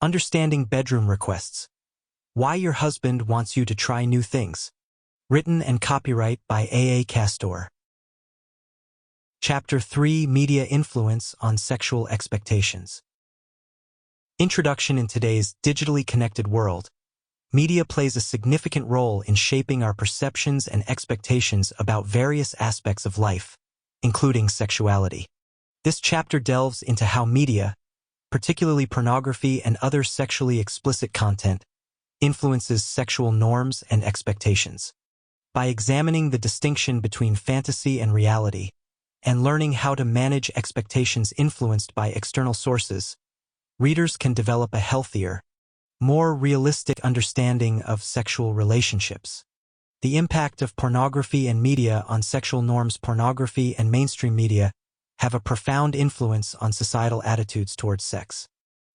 Understanding bedroom requests. Why your husband wants you to try new things. Written and copyright by A. Castor. Chapter 3: Media Influence on Sexual Expectations. Introduction. In today's digitally connected world, media plays a significant role in shaping our perceptions and expectations about various aspects of life, including sexuality. This chapter delves into how media, particularly pornography and other sexually explicit content, influences sexual norms and expectations. By examining the distinction between fantasy and reality, and learning how to manage expectations influenced by external sources, readers can develop a healthier, more realistic understanding of sexual relationships. The impact of pornography and media on sexual norms. Pornography and mainstream media have a profound influence on societal attitudes towards sex.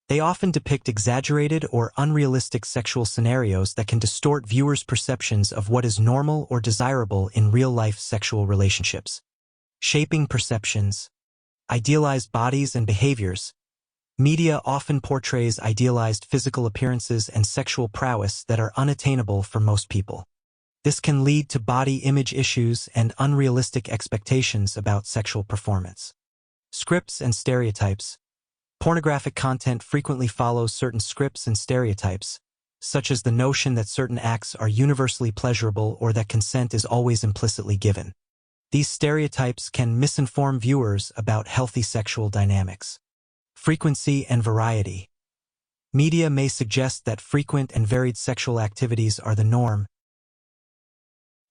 They often depict exaggerated or unrealistic sexual scenarios that can distort viewers' perceptions of what is normal or desirable in real-life sexual relationships. Shaping perceptions. Idealized bodies and behaviors. Media often portrays idealized physical appearances and sexual prowess that are unattainable for most people. This can lead to body image issues and unrealistic expectations about sexual performance. Scripts and stereotypes. Pornographic content frequently follows certain scripts and stereotypes, such as the notion that certain acts are universally pleasurable or that consent is always implicitly given. These stereotypes can misinform viewers about healthy sexual dynamics. Frequency and variety. Media may suggest that frequent and varied sexual activities are the norm,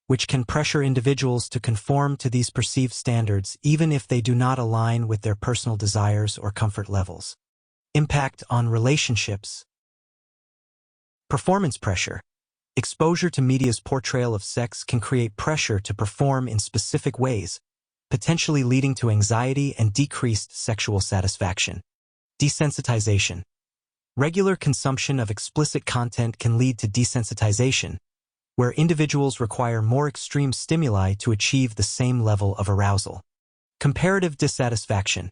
which can pressure individuals to conform to these perceived standards even if they do not align with their personal desires or comfort levels. Impact on relationships. Performance pressure. Exposure to media's portrayal of sex can create pressure to perform in specific ways, potentially leading to anxiety and decreased sexual satisfaction. Desensitization. Regular consumption of explicit content can lead to desensitization, where individuals require more extreme stimuli to achieve the same level of arousal. Comparative dissatisfaction.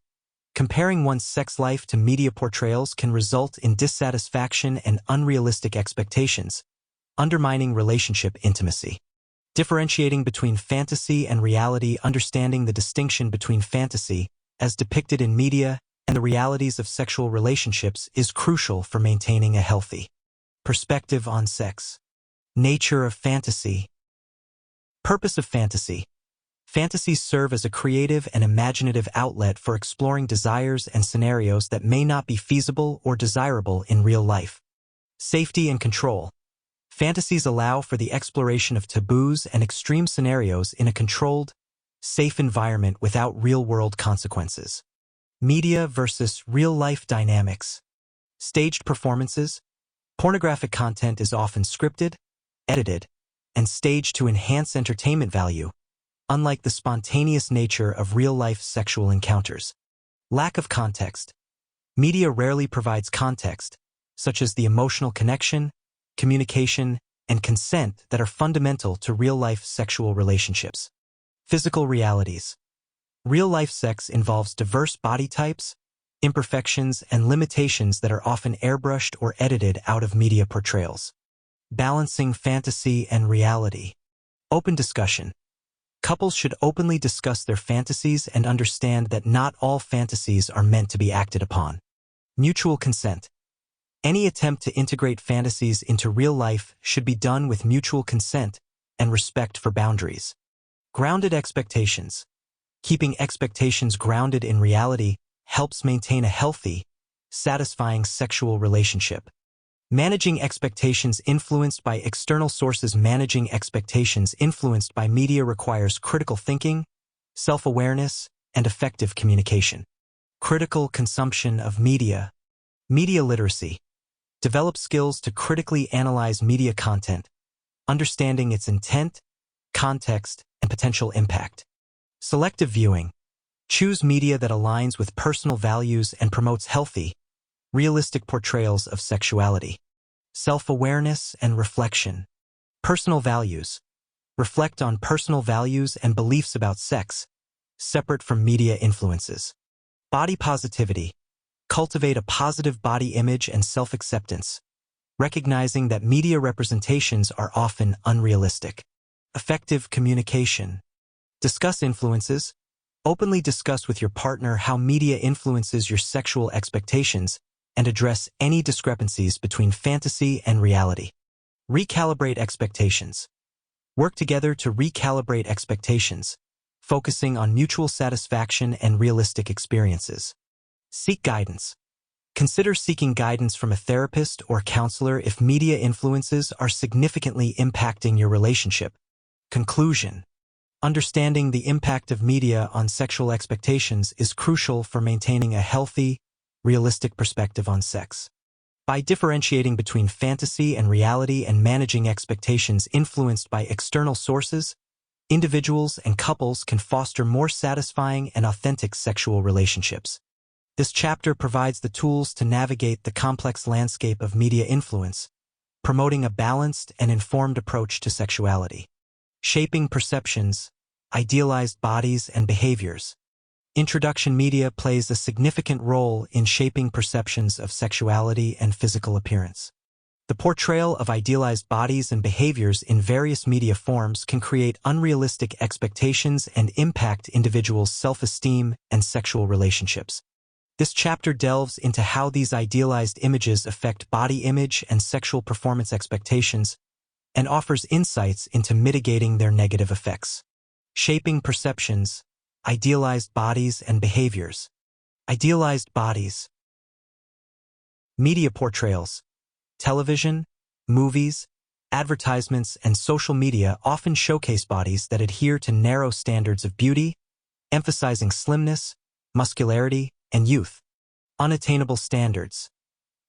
Comparing one's sex life to media portrayals can result in dissatisfaction and unrealistic expectations, undermining relationship intimacy. Differentiating between fantasy and reality. Understanding the distinction between fantasy, as depicted in media, and the realities of sexual relationships is crucial for maintaining a healthy perspective on sex. Nature of fantasy. Purpose of fantasy. Fantasies serve as a creative and imaginative outlet for exploring desires and scenarios that may not be feasible or desirable in real life. Safety and control. Fantasies allow for the exploration of taboos and extreme scenarios in a controlled, safe environment without real-world consequences. Media versus real-life dynamics. Staged performances. Pornographic content is often scripted, edited, and staged to enhance entertainment value, unlike the spontaneous nature of real-life sexual encounters. Lack of context. Media rarely provides context, such as the emotional connection, communication, and consent that are fundamental to real-life sexual relationships. Physical realities. Real-life sex involves diverse body types, imperfections, and limitations that are often airbrushed or edited out of media portrayals. Balancing fantasy and reality. Open discussion. Couples should openly discuss their fantasies and understand that not all fantasies are meant to be acted upon. Mutual consent. Any attempt to integrate fantasies into real life should be done with mutual consent and respect for boundaries. Grounded expectations. Keeping expectations grounded in reality helps maintain a healthy, satisfying sexual relationship. Managing expectations influenced by external sources. Managing expectations influenced by media requires critical thinking, self-awareness, and effective communication. Critical consumption of media. Media literacy. Develop skills to critically analyze media content, understanding its intent, context, and potential impact. Selective viewing. Choose media that aligns with personal values and promotes healthy, realistic portrayals of sexuality. Self-awareness and reflection. Personal values. Reflect on personal values and beliefs about sex, separate from media influences. Body positivity. Cultivate a positive body image and self-acceptance, recognizing that media representations are often unrealistic. Effective communication. Discuss influences. Openly discuss with your partner how media influences your sexual expectations and address any discrepancies between fantasy and reality. Recalibrate expectations. Work together to recalibrate expectations, focusing on mutual satisfaction and realistic experiences. Seek guidance. Consider seeking guidance from a therapist or counselor if media influences are significantly impacting your relationship. Conclusion. Understanding the impact of media on sexual expectations is crucial for maintaining a healthy, realistic perspective on sex. By differentiating between fantasy and reality and managing expectations influenced by external sources, individuals and couples can foster more satisfying and authentic sexual relationships. This chapter provides the tools to navigate the complex landscape of media influence, promoting a balanced and informed approach to sexuality. Shaping perceptions, idealized bodies, and behaviors. Introduction. Media plays a significant role in shaping perceptions of sexuality and physical appearance. The portrayal of idealized bodies and behaviors in various media forms can create unrealistic expectations and impact individuals' self-esteem and sexual relationships. This chapter delves into how these idealized images affect body image and sexual performance expectations, and offers insights into mitigating their negative effects. Shaping perceptions, idealized bodies and behaviors. Idealized bodies. Media portrayals. Television, movies, advertisements, and social media often showcase bodies that adhere to narrow standards of beauty, emphasizing slimness, muscularity, and youth. Unattainable standards.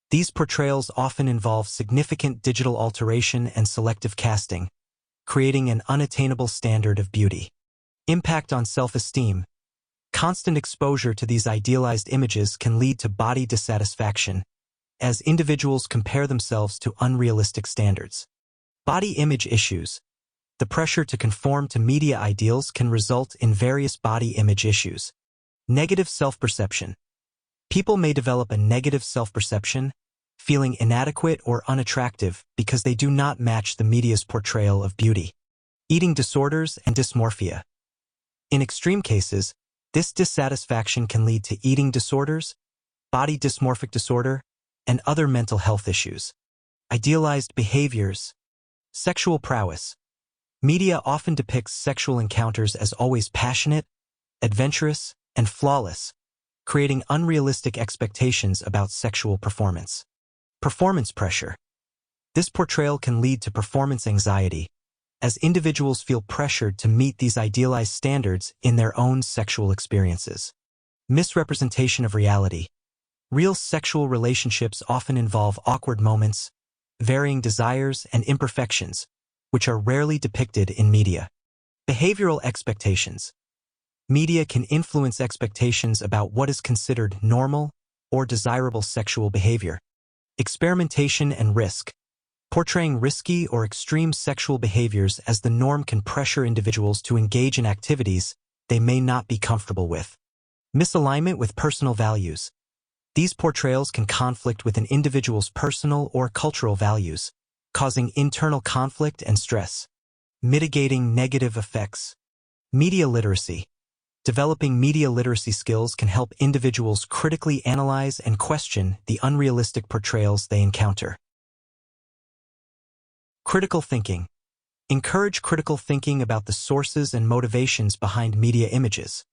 These portrayals often involve significant digital alteration and selective casting, creating an unattainable standard of beauty. Impact on self-esteem. Constant exposure to these idealized images can lead to body dissatisfaction, as individuals compare themselves to unrealistic standards. Body image issues. The pressure to conform to media ideals can result in various body image issues. Negative self-perception. People may develop a negative self-perception, feeling inadequate or unattractive because they do not match the media's portrayal of beauty. Eating disorders and dysmorphia. In extreme cases, this dissatisfaction can lead to eating disorders, body dysmorphic disorder, and other mental health issues. Idealized behaviors. Sexual prowess. Media often depicts sexual encounters as always passionate, adventurous, and flawless, creating unrealistic expectations about sexual performance. Performance pressure. This portrayal can lead to performance anxiety, as individuals feel pressured to meet these idealized standards in their own sexual experiences. Misrepresentation of reality. Real sexual relationships often involve awkward moments, varying desires, and imperfections, which are rarely depicted in media. Behavioral expectations. Media can influence expectations about what is considered normal or desirable sexual behavior. Experimentation and risk. Portraying risky or extreme sexual behaviors as the norm can pressure individuals to engage in activities they may not be comfortable with. Misalignment with personal values. These portrayals can conflict with an individual's personal or cultural values, causing internal conflict and stress. Mitigating negative effects. Media literacy. Developing media literacy skills can help individuals critically analyze and question the unrealistic portrayals they encounter. Critical thinking. Encourage critical thinking about the sources and motivations behind media images,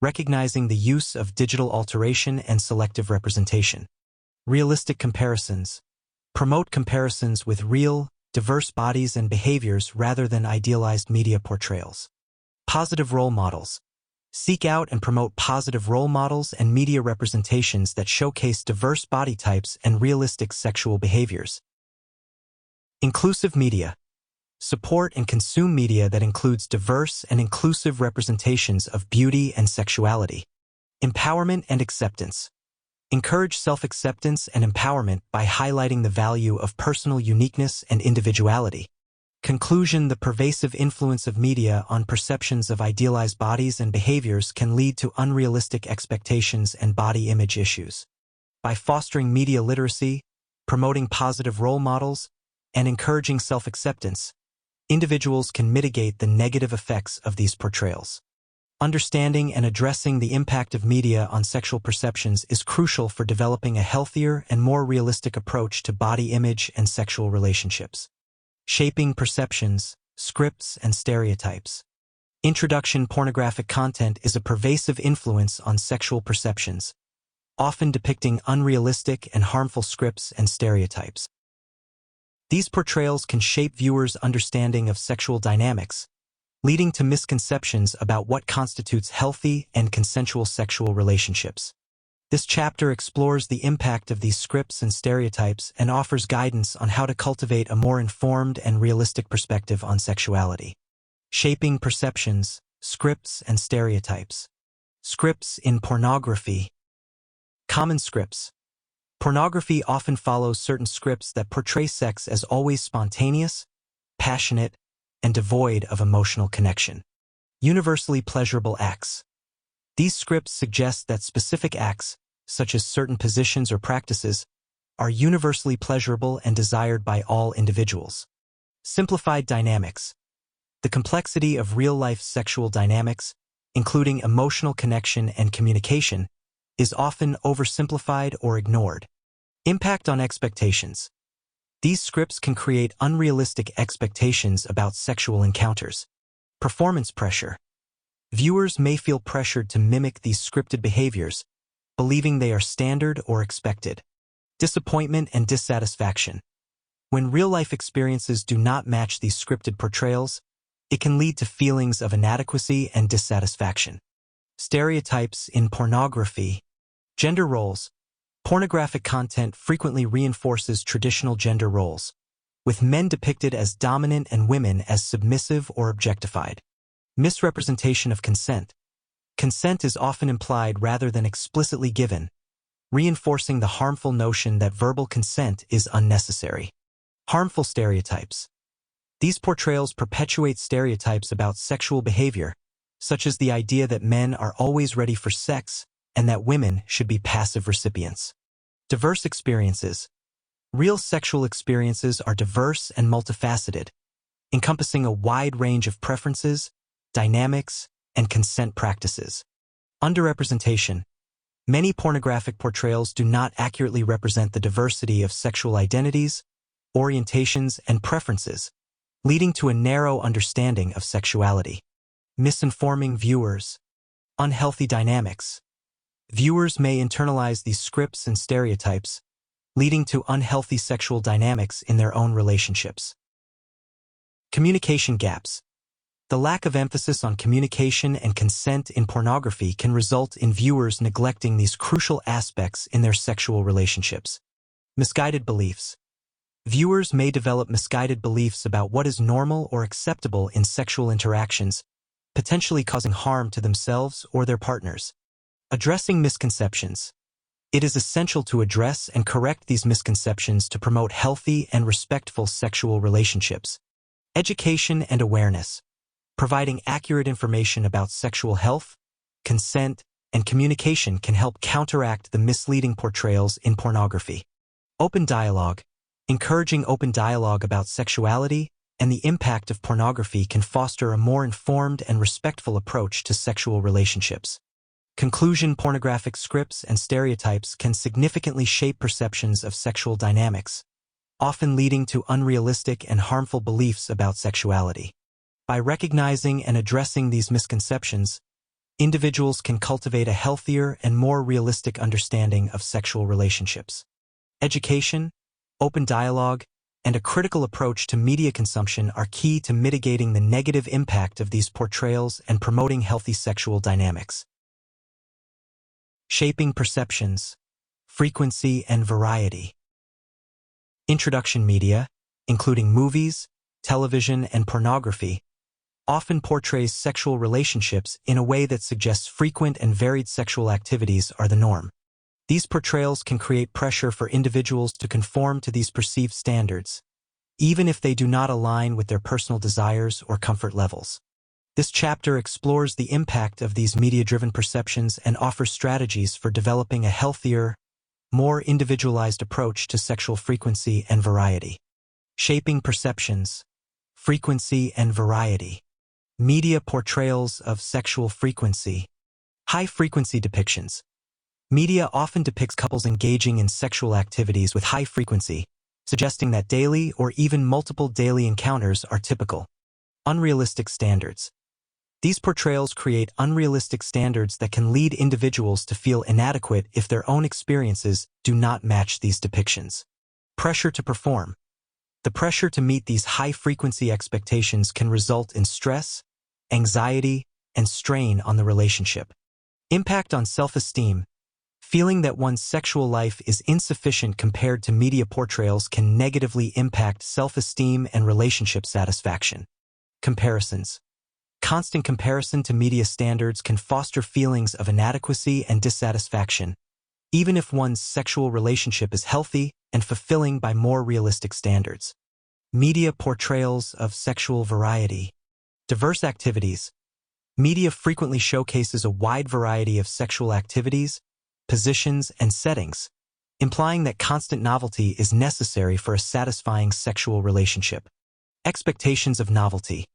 recognizing the use of digital alteration and selective representation. Realistic comparisons. Promote comparisons with real, diverse bodies and behaviors rather than idealized media portrayals. Positive role models. Seek out and promote positive role models and media representations that showcase diverse body types and realistic sexual behaviors. Inclusive media. Support and consume media that includes diverse and inclusive representations of beauty and sexuality. Empowerment and acceptance. Encourage self-acceptance and empowerment by highlighting the value of personal uniqueness and individuality. Conclusion. The pervasive influence of media on perceptions of idealized bodies and behaviors can lead to unrealistic expectations and body image issues. By fostering media literacy, promoting positive role models, and encouraging self-acceptance, individuals can mitigate the negative effects of these portrayals. Understanding and addressing the impact of media on sexual perceptions is crucial for developing a healthier and more realistic approach to body image and sexual relationships. Shaping perceptions, scripts, and stereotypes. Introduction: pornographic content is a pervasive influence on sexual perceptions, often depicting unrealistic and harmful scripts and stereotypes. These portrayals can shape viewers' understanding of sexual dynamics, leading to misconceptions about what constitutes healthy and consensual sexual relationships. This chapter explores the impact of these scripts and stereotypes and offers guidance on how to cultivate a more informed and realistic perspective on sexuality. Shaping perceptions, scripts, and stereotypes. Scripts in pornography. Common scripts. Pornography often follows certain scripts that portray sex as always spontaneous, passionate, and devoid of emotional connection. Universally pleasurable acts. These scripts suggest that specific acts, such as certain positions or practices, are universally pleasurable and desired by all individuals. Simplified dynamics. The complexity of real-life sexual dynamics, including emotional connection and communication, is often oversimplified or ignored. Impact on expectations. These scripts can create unrealistic expectations about sexual encounters. Performance pressure. Viewers may feel pressured to mimic these scripted behaviors, believing they are standard or expected. Disappointment and dissatisfaction. When real-life experiences do not match these scripted portrayals, it can lead to feelings of inadequacy and dissatisfaction. Stereotypes in pornography. Gender roles. Pornographic content frequently reinforces traditional gender roles, with men depicted as dominant and women as submissive or objectified. Misrepresentation of consent. Consent is often implied rather than explicitly given, reinforcing the harmful notion that verbal consent is unnecessary. Harmful stereotypes. These portrayals perpetuate stereotypes about sexual behavior, such as the idea that men are always ready for sex and that women should be passive recipients. Diverse experiences. Real sexual experiences are diverse and multifaceted, encompassing a wide range of preferences, dynamics, and consent practices. Underrepresentation. Many pornographic portrayals do not accurately represent the diversity of sexual identities, orientations, and preferences, leading to a narrow understanding of sexuality. Misinforming viewers. Unhealthy dynamics. Viewers may internalize these scripts and stereotypes, leading to unhealthy sexual dynamics in their own relationships. Communication gaps. The lack of emphasis on communication and consent in pornography can result in viewers neglecting these crucial aspects in their sexual relationships. Misguided beliefs. Viewers may develop misguided beliefs about what is normal or acceptable in sexual interactions, potentially causing harm to themselves or their partners. Addressing misconceptions. It is essential to address and correct these misconceptions to promote healthy and respectful sexual relationships. Education and awareness. Providing accurate information about sexual health, consent, and communication can help counteract the misleading portrayals in pornography. Open dialogue. Encouraging open dialogue about sexuality and the impact of pornography can foster a more informed and respectful approach to sexual relationships. Conclusion. Pornographic scripts and stereotypes can significantly shape perceptions of sexual dynamics, often leading to unrealistic and harmful beliefs about sexuality. By recognizing and addressing these misconceptions, individuals can cultivate a healthier and more realistic understanding of sexual relationships. Education, open dialogue, and a critical approach to media consumption are key to mitigating the negative impact of these portrayals and promoting healthy sexual dynamics. Shaping perceptions, frequency, and variety. Introduction media, including movies, television, and pornography, often portrays sexual relationships in a way that suggests frequent and varied sexual activities are the norm. These portrayals can create pressure for individuals to conform to these perceived standards, even if they do not align with their personal desires or comfort levels. This chapter explores the impact of these media-driven perceptions and offers strategies for developing a healthier, more individualized approach to sexual frequency and variety. Shaping perceptions, frequency and variety. Media portrayals of sexual frequency. High-frequency depictions. Media often depicts couples engaging in sexual activities with high frequency, suggesting that daily or even multiple daily encounters are typical. Unrealistic standards. These portrayals create unrealistic standards that can lead individuals to feel inadequate if their own experiences do not match these depictions. Pressure to perform. The pressure to meet these high-frequency expectations can result in stress, anxiety, and strain on the relationship. Impact on self-esteem. Feeling that one's sexual life is insufficient compared to media portrayals can negatively impact self-esteem and relationship satisfaction. Comparisons. Constant comparison to media standards can foster feelings of inadequacy and dissatisfaction, even if one's sexual relationship is healthy and fulfilling by more realistic standards. Media portrayals of sexual variety. Diverse activities. Media frequently showcases a wide variety of sexual activities, positions, and settings, implying that constant novelty is necessary for a satisfying sexual relationship. Expectations of novelty.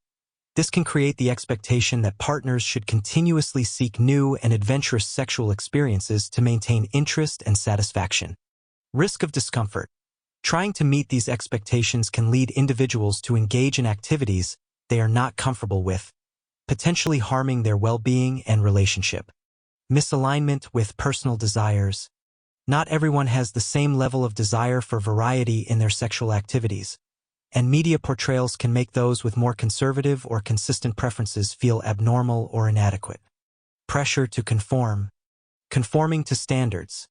This can create the expectation that partners should continuously seek new and adventurous sexual experiences to maintain interest and satisfaction. Risk of discomfort. Trying to meet these expectations can lead individuals to engage in activities they are not comfortable with, potentially harming their well-being and relationship. Misalignment with personal desires. Not everyone has the same level of desire for variety in their sexual activities, and media portrayals can make those with more conservative or consistent preferences feel abnormal or inadequate. Pressure to conform. Conforming to standards.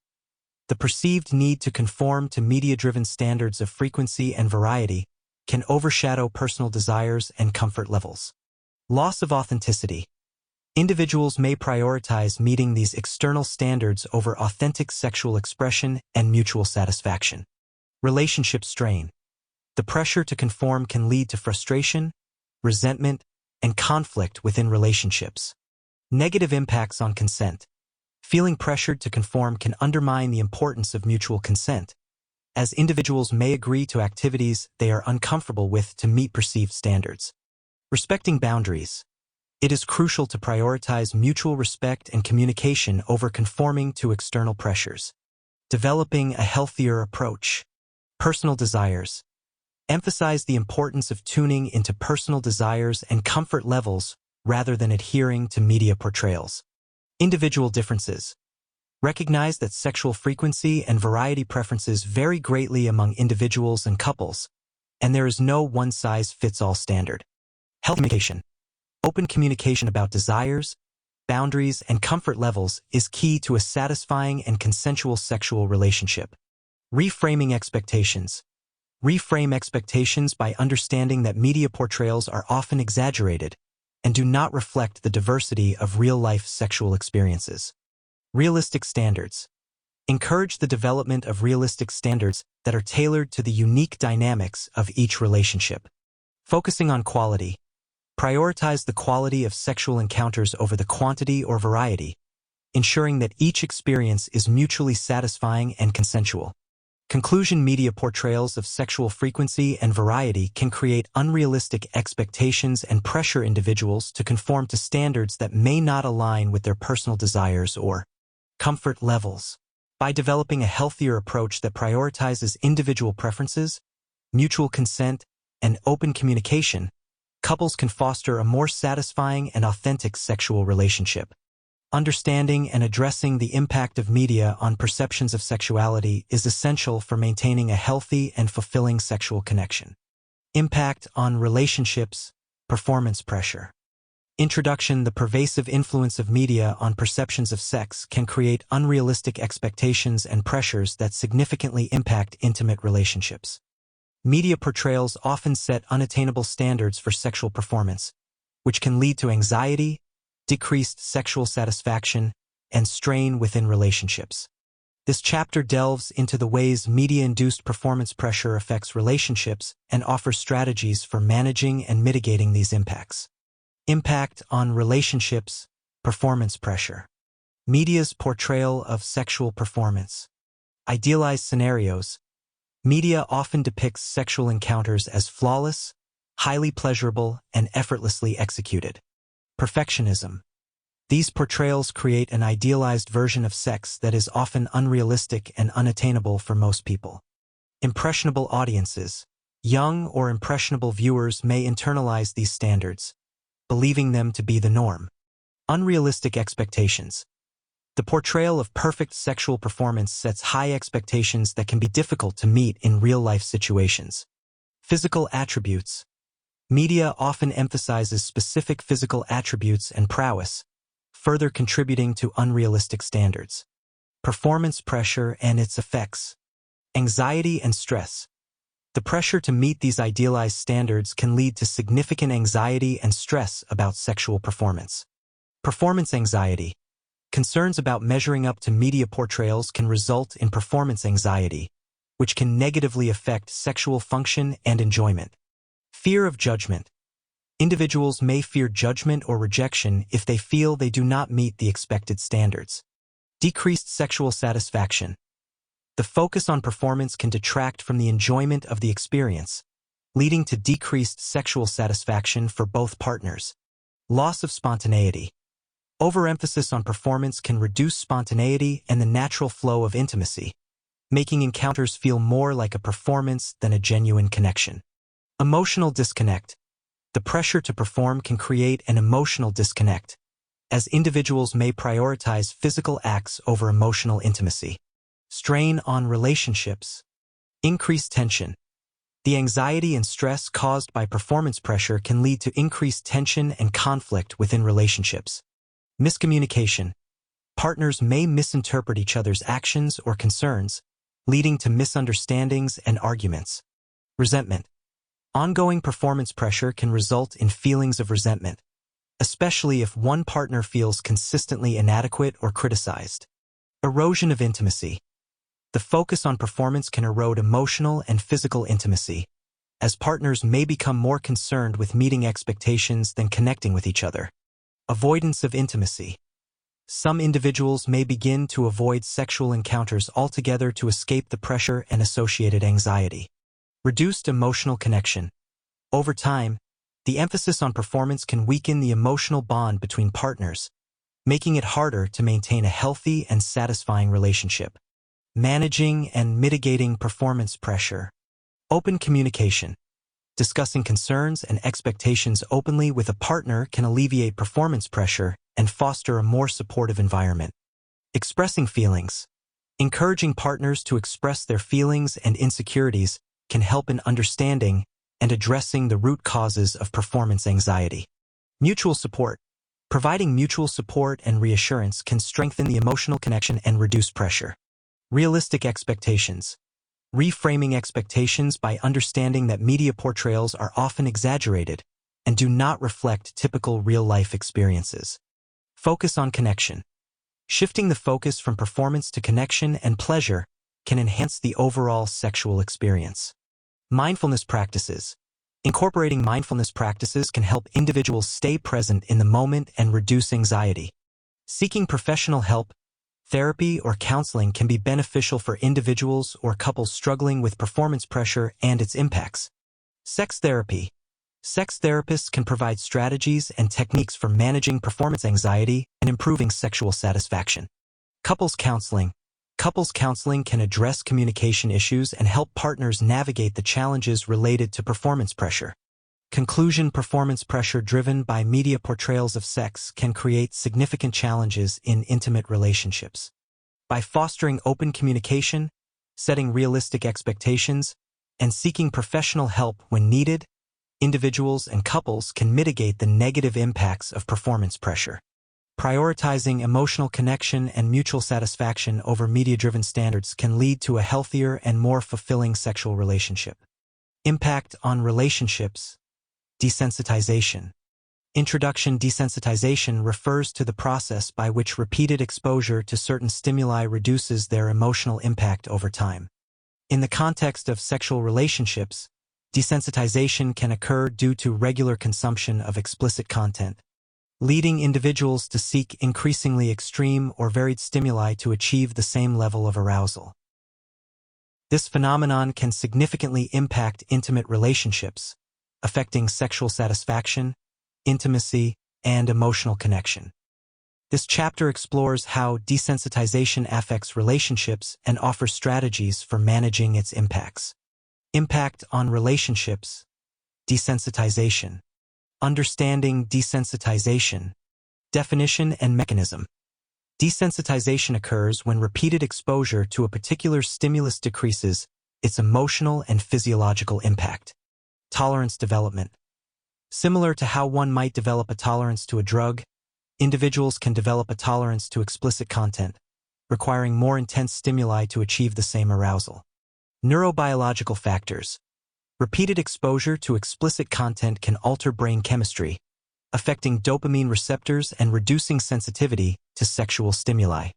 The perceived need to conform to media-driven standards of frequency and variety can overshadow personal desires and comfort levels. Loss of authenticity. Individuals may prioritize meeting these external standards over authentic sexual expression and mutual satisfaction. Relationship strain. The pressure to conform can lead to frustration, resentment, and conflict within relationships. Negative impacts on consent. Feeling pressured to conform can undermine the importance of mutual consent, as individuals may agree to activities they are uncomfortable with to meet perceived standards. Respecting boundaries. It is crucial to prioritize mutual respect and communication over conforming to external pressures. Developing a healthier approach. Personal desires. Emphasize the importance of tuning into personal desires and comfort levels rather than adhering to media portrayals. Individual differences. Recognize that sexual frequency and variety preferences vary greatly among individuals and couples, and there is no one-size-fits-all standard. Healthy communication. Open communication about desires, boundaries, and comfort levels is key to a satisfying and consensual sexual relationship. Reframing expectations. Reframe expectations by understanding that media portrayals are often exaggerated and do not reflect the diversity of real-life sexual experiences. Realistic standards. Encourage the development of realistic standards that are tailored to the unique dynamics of each relationship. Focusing on quality. Prioritize the quality of sexual encounters over the quantity or variety, ensuring that each experience is mutually satisfying and consensual. Conclusion. Media portrayals of sexual frequency and variety can create unrealistic expectations and pressure individuals to conform to standards that may not align with their personal desires or comfort levels. By developing a healthier approach that prioritizes individual preferences, mutual consent, and open communication, couples can foster a more satisfying and authentic sexual relationship. Understanding and addressing the impact of media on perceptions of sexuality is essential for maintaining a healthy and fulfilling sexual connection. Impact on relationships, performance pressure. Introduction. The pervasive influence of media on perceptions of sex can create unrealistic expectations and pressures that significantly impact intimate relationships. Media portrayals often set unattainable standards for sexual performance, which can lead to anxiety, decreased sexual satisfaction, and strain within relationships. This chapter delves into the ways media-induced performance pressure affects relationships and offers strategies for managing and mitigating these impacts. Impact on relationships, performance pressure. Media's portrayal of sexual performance. Idealized scenarios. Media often depicts sexual encounters as flawless, highly pleasurable, and effortlessly executed. Perfectionism. These portrayals create an idealized version of sex that is often unrealistic and unattainable for most people. Impressionable audiences. Young or impressionable viewers may internalize these standards, believing them to be the norm. Unrealistic expectations. The portrayal of perfect sexual performance sets high expectations that can be difficult to meet in real-life situations. Physical attributes. Media often emphasizes specific physical attributes and prowess, further contributing to unrealistic standards. Performance pressure and its effects. Anxiety and stress. The pressure to meet these idealized standards can lead to significant anxiety and stress about sexual performance. Performance anxiety. Concerns about measuring up to media portrayals can result in performance anxiety, which can negatively affect sexual function and enjoyment. Fear of judgment. Individuals may fear judgment or rejection if they feel they do not meet the expected standards. Decreased sexual satisfaction. The focus on performance can detract from the enjoyment of the experience, leading to decreased sexual satisfaction for both partners. Loss of spontaneity. Overemphasis on performance can reduce spontaneity and the natural flow of intimacy, making encounters feel more like a performance than a genuine connection. Emotional disconnect. The pressure to perform can create an emotional disconnect, as individuals may prioritize physical acts over emotional intimacy. Strain on relationships. Increased tension. The anxiety and stress caused by performance pressure can lead to increased tension and conflict within relationships. Miscommunication. Partners may misinterpret each other's actions or concerns, leading to misunderstandings and arguments. Resentment. Ongoing performance pressure can result in feelings of resentment, especially if one partner feels consistently inadequate or criticized. Erosion of intimacy. The focus on performance can erode emotional and physical intimacy, as partners may become more concerned with meeting expectations than connecting with each other. Avoidance of intimacy. Some individuals may begin to avoid sexual encounters altogether to escape the pressure and associated anxiety. Reduced emotional connection. Over time, the emphasis on performance can weaken the emotional bond between partners, making it harder to maintain a healthy and satisfying relationship. Managing and mitigating performance pressure. Open communication. Discussing concerns and expectations openly with a partner can alleviate performance pressure and foster a more supportive environment. Expressing feelings. Encouraging partners to express their feelings and insecurities can help in understanding and addressing the root causes of performance anxiety. Mutual support. Providing mutual support and reassurance can strengthen the emotional connection and reduce pressure. Realistic expectations. Reframing expectations by understanding that media portrayals are often exaggerated and do not reflect typical real-life experiences. Focus on connection. Shifting the focus from performance to connection and pleasure can enhance the overall sexual experience. Mindfulness practices. Incorporating mindfulness practices can help individuals stay present in the moment and reduce anxiety. Seeking professional help. Therapy or counseling can be beneficial for individuals or couples struggling with performance pressure and its impacts. Sex therapy. Sex therapists can provide strategies and techniques for managing performance anxiety and improving sexual satisfaction. Couples counseling. Couples counseling can address communication issues and help partners navigate the challenges related to performance pressure. Conclusion. Performance pressure driven by media portrayals of sex can create significant challenges in intimate relationships. By fostering open communication, setting realistic expectations, and seeking professional help when needed, individuals and couples can mitigate the negative impacts of performance pressure. Prioritizing emotional connection and mutual satisfaction over media-driven standards can lead to a healthier and more fulfilling sexual relationship. Impact on relationships. Desensitization. Introduction. Desensitization refers to the process by which repeated exposure to certain stimuli reduces their emotional impact over time. In the context of sexual relationships, desensitization can occur due to regular consumption of explicit content, leading individuals to seek increasingly extreme or varied stimuli to achieve the same level of arousal. This phenomenon can significantly impact intimate relationships, affecting sexual satisfaction, intimacy, and emotional connection. This chapter explores how desensitization affects relationships and offers strategies for managing its impacts. Impact on relationships. Desensitization. Understanding desensitization. Definition and mechanism. Desensitization occurs when repeated exposure to a particular stimulus decreases its emotional and physiological impact. Tolerance development. Similar to how one might develop a tolerance to a drug, individuals can develop a tolerance to explicit content, requiring more intense stimuli to achieve the same arousal. Neurobiological factors. Repeated exposure to explicit content can alter brain chemistry, affecting dopamine receptors and reducing sensitivity to sexual stimuli.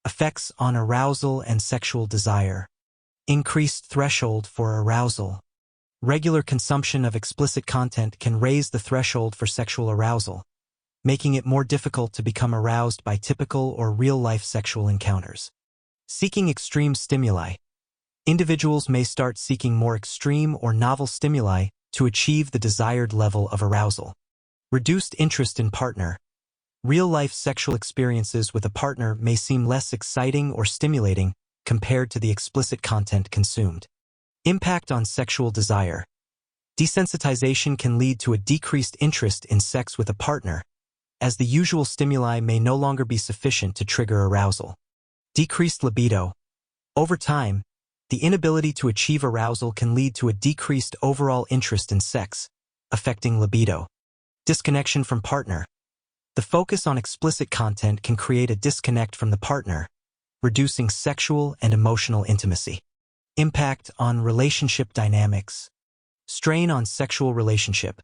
Effects on arousal and sexual desire. Increased threshold for arousal. Regular consumption of explicit content can raise the threshold for sexual arousal, making it more difficult to become aroused by typical or real-life sexual encounters. Seeking extreme stimuli. Individuals may start seeking more extreme or novel stimuli to achieve the desired level of arousal. Reduced interest in partner. Real-life sexual experiences with a partner may seem less exciting or stimulating compared to the explicit content consumed. Impact on sexual desire. Desensitization can lead to a decreased interest in sex with a partner, as the usual stimuli may no longer be sufficient to trigger arousal. Decreased libido. Over time, the inability to achieve arousal can lead to a decreased overall interest in sex, affecting libido. Disconnection from partner. The focus on explicit content can create a disconnect from the partner, reducing sexual and emotional intimacy. Impact on relationship dynamics. Strain on sexual relationship.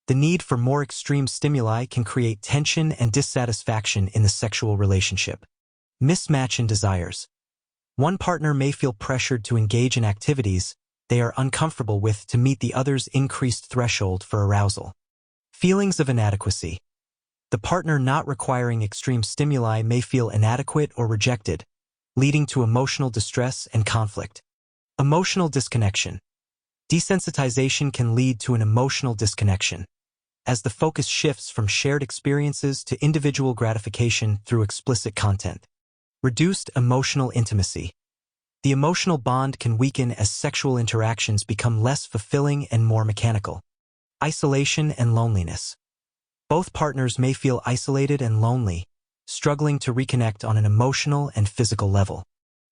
The need for more extreme stimuli can create tension and dissatisfaction in the sexual relationship. Mismatch in desires. One partner may feel pressured to engage in activities they are uncomfortable with to meet the other's increased threshold for arousal. Feelings of inadequacy. The partner not requiring extreme stimuli may feel inadequate or rejected, leading to emotional distress and conflict. Emotional disconnection. Desensitization can lead to an emotional disconnection, as the focus shifts from shared experiences to individual gratification through explicit content. Reduced emotional intimacy. The emotional bond can weaken as sexual interactions become less fulfilling and more mechanical. Isolation and loneliness. Both partners may feel isolated and lonely, struggling to reconnect on an emotional and physical level.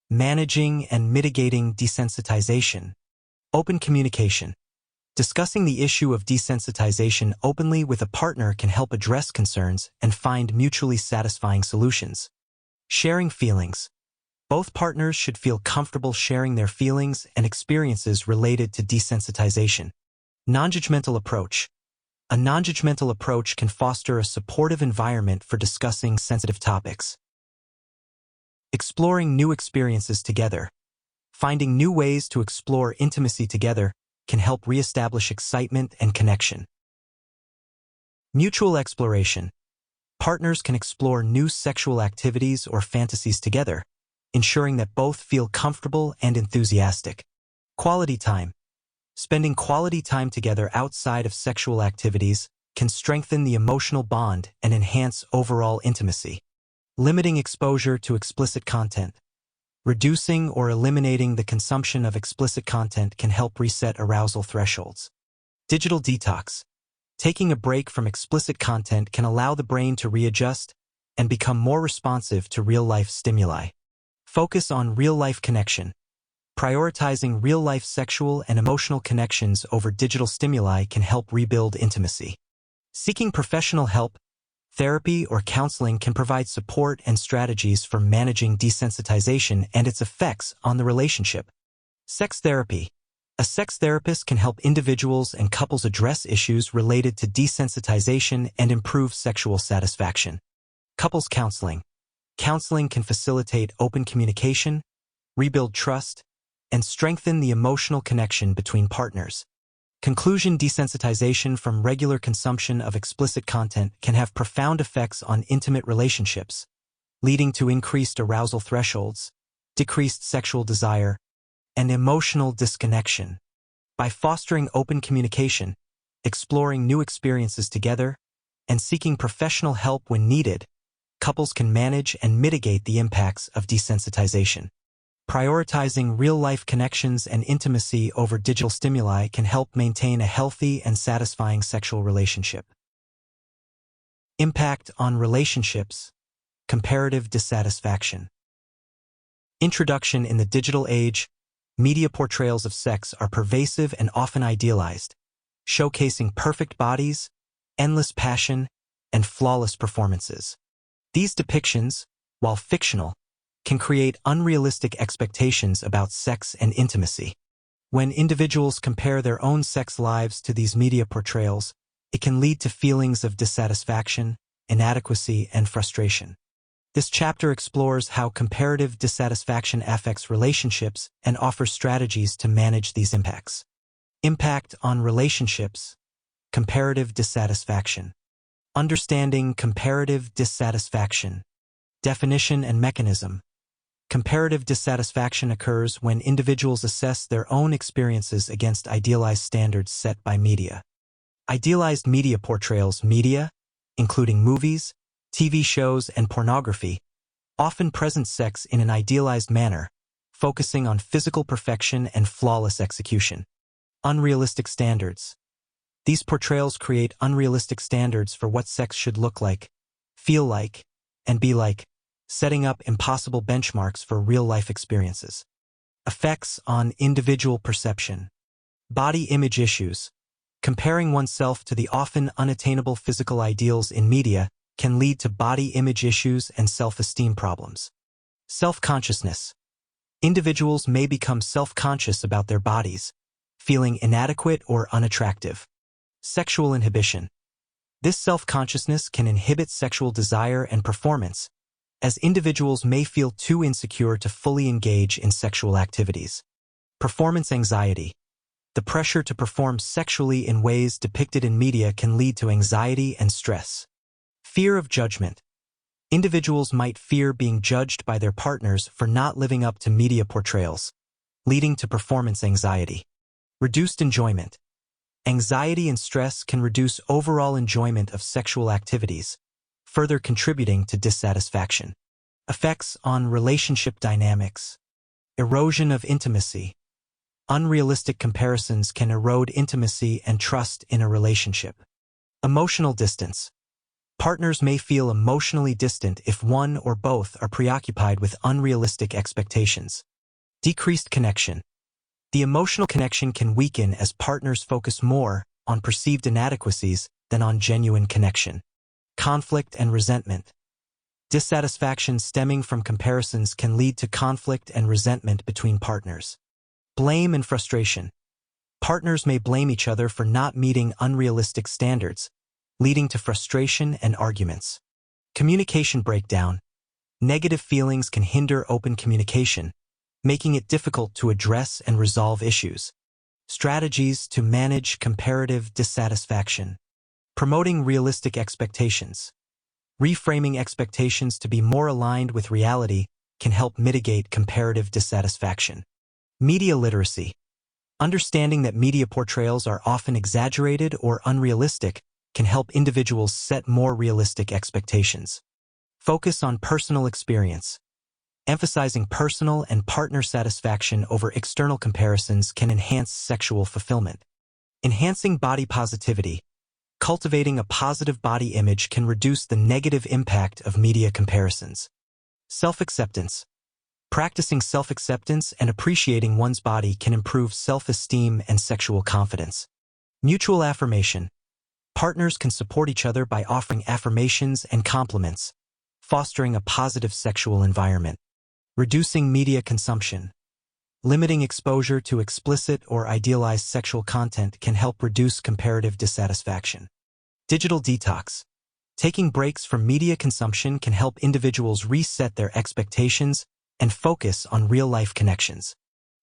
Managing and mitigating desensitization. Open communication. Discussing the issue of desensitization openly with a partner can help address concerns and find mutually satisfying solutions. Sharing feelings. Both partners should feel comfortable sharing their feelings and experiences related to desensitization. Non-judgmental approach. A non-judgmental approach can foster a supportive environment for discussing sensitive topics. Exploring new experiences together. Finding new ways to explore intimacy together can help reestablish excitement and connection. Mutual exploration. Partners can explore new sexual activities or fantasies together, ensuring that both feel comfortable and enthusiastic. Quality time. Spending quality time together outside of sexual activities can strengthen the emotional bond and enhance overall intimacy. Limiting exposure to explicit content. Reducing or eliminating the consumption of explicit content can help reset arousal thresholds. Digital detox. Taking a break from explicit content can allow the brain to readjust and become more responsive to real-life stimuli. Focus on real-life connection. Prioritizing real-life sexual and emotional connections over digital stimuli can help rebuild intimacy. Seeking professional help, therapy or counseling can provide support and strategies for managing desensitization and its effects on the relationship. Sex therapy. A sex therapist can help individuals and couples address issues related to desensitization and improve sexual satisfaction. Couples counseling. Counseling can facilitate open communication, rebuild trust, and strengthen the emotional connection between partners. Conclusion. Desensitization from regular consumption of explicit content can have profound effects on intimate relationships, leading to increased arousal thresholds, decreased sexual desire, and emotional disconnection. By fostering open communication, exploring new experiences together, and seeking professional help when needed, couples can manage and mitigate the impacts of desensitization. Prioritizing real-life connections and intimacy over digital stimuli can help maintain a healthy and satisfying sexual relationship. Impact on relationships, comparative dissatisfaction. Introduction in the digital age, media portrayals of sex are pervasive and often idealized, showcasing perfect bodies, endless passion, and flawless performances. These depictions, while fictional, can create unrealistic expectations about sex and intimacy. When individuals compare their own sex lives to these media portrayals, it can lead to feelings of dissatisfaction, inadequacy, and frustration. This chapter explores how comparative dissatisfaction affects relationships and offers strategies to manage these impacts. Impact on relationships, comparative dissatisfaction. Understanding comparative dissatisfaction. Definition and mechanism. Comparative dissatisfaction occurs when individuals assess their own experiences against idealized standards set by media. Idealized media portrayals media, including movies, TV shows, and pornography, often present sex in an idealized manner, focusing on physical perfection and flawless execution. Unrealistic standards. These portrayals create unrealistic standards for what sex should look like, feel like, and be like, setting up impossible benchmarks for real-life experiences. Effects on individual perception. Body image issues. Comparing oneself to the often unattainable physical ideals in media can lead to body image issues and self-esteem problems. Self-consciousness. Individuals may become self-conscious about their bodies, feeling inadequate or unattractive. Sexual inhibition. This self-consciousness can inhibit sexual desire and performance, as individuals may feel too insecure to fully engage in sexual activities. Performance anxiety. The pressure to perform sexually in ways depicted in media can lead to anxiety and stress. Fear of judgment. Individuals might fear being judged by their partners for not living up to media portrayals, leading to performance anxiety. Reduced enjoyment. Anxiety and stress can reduce overall enjoyment of sexual activities, further contributing to dissatisfaction. Effects on relationship dynamics. Erosion of intimacy. Unrealistic comparisons can erode intimacy and trust in a relationship. Emotional distance. Partners may feel emotionally distant if one or both are preoccupied with unrealistic expectations. Decreased connection. The emotional connection can weaken as partners focus more on perceived inadequacies than on genuine connection. Conflict and resentment. Dissatisfaction stemming from comparisons can lead to conflict and resentment between partners. Blame and frustration. Partners may blame each other for not meeting unrealistic standards, leading to frustration and arguments. Communication breakdown. Negative feelings can hinder open communication, making it difficult to address and resolve issues. Strategies to manage comparative dissatisfaction. Promoting realistic expectations. Reframing expectations to be more aligned with reality can help mitigate comparative dissatisfaction. Media literacy. Understanding that media portrayals are often exaggerated or unrealistic can help individuals set more realistic expectations. Focus on personal experience. Emphasizing personal and partner satisfaction over external comparisons can enhance sexual fulfillment. Enhancing body positivity. Cultivating a positive body image can reduce the negative impact of media comparisons. Self-acceptance. Practicing self-acceptance and appreciating one's body can improve self-esteem and sexual confidence. Mutual affirmation. Partners can support each other by offering affirmations and compliments, fostering a positive sexual environment. Reducing media consumption. Limiting exposure to explicit or idealized sexual content can help reduce comparative dissatisfaction. Digital detox. Taking breaks from media consumption can help individuals reset their expectations and focus on real-life connections.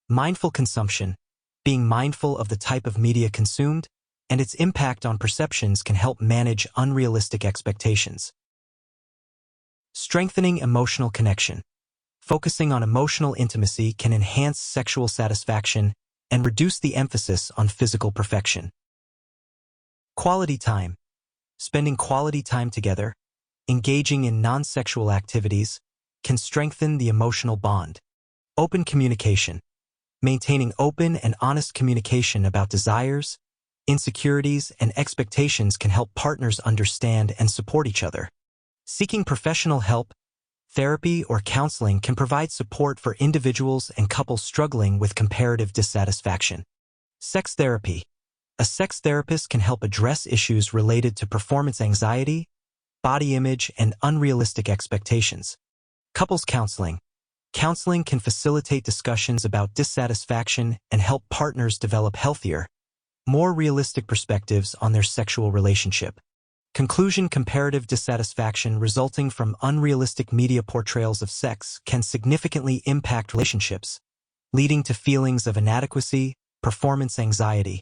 Mindful consumption. Being mindful of the type of media consumed and its impact on perceptions can help manage unrealistic expectations. Strengthening emotional connection. Focusing on emotional intimacy can enhance sexual satisfaction and reduce the emphasis on physical perfection. Quality time. Spending quality time together, engaging in non-sexual activities, can strengthen the emotional bond. Open communication. Maintaining open and honest communication about desires, insecurities, and expectations can help partners understand and support each other. Seeking professional help, therapy, or counseling can provide support for individuals and couples struggling with comparative dissatisfaction. Sex therapy. A sex therapist can help address issues related to performance anxiety, body image, and unrealistic expectations. Couples counseling. Counseling can facilitate discussions about dissatisfaction and help partners develop healthier, more realistic perspectives on their sexual relationship. Conclusion. Comparative dissatisfaction resulting from unrealistic media portrayals of sex can significantly impact relationships, leading to feelings of inadequacy, performance anxiety,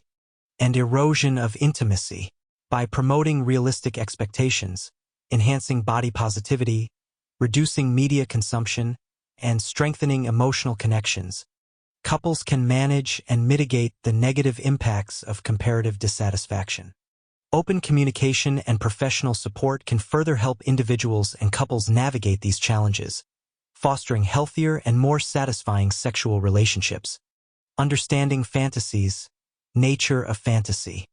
and erosion of intimacy. By promoting realistic expectations, enhancing body positivity, reducing media consumption, and strengthening emotional connections, couples can manage and mitigate the negative impacts of comparative dissatisfaction. Open communication and professional support can further help individuals and couples navigate these challenges, fostering healthier and more satisfying sexual relationships. Understanding fantasies. Nature of fantasy.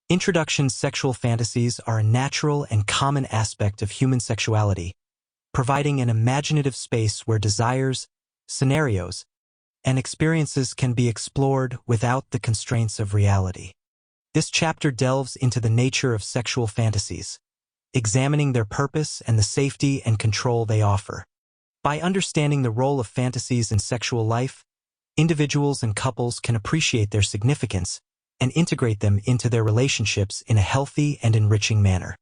Introduction. Sexual fantasies are a natural and common aspect of human sexuality, providing an imaginative space where desires, scenarios, and experiences can be explored without the constraints of reality. This chapter delves into the nature of sexual fantasies, examining their purpose and the safety and control they offer. By understanding the role of fantasies in sexual life, individuals and couples can appreciate their significance and integrate them into their relationships in a healthy and enriching manner.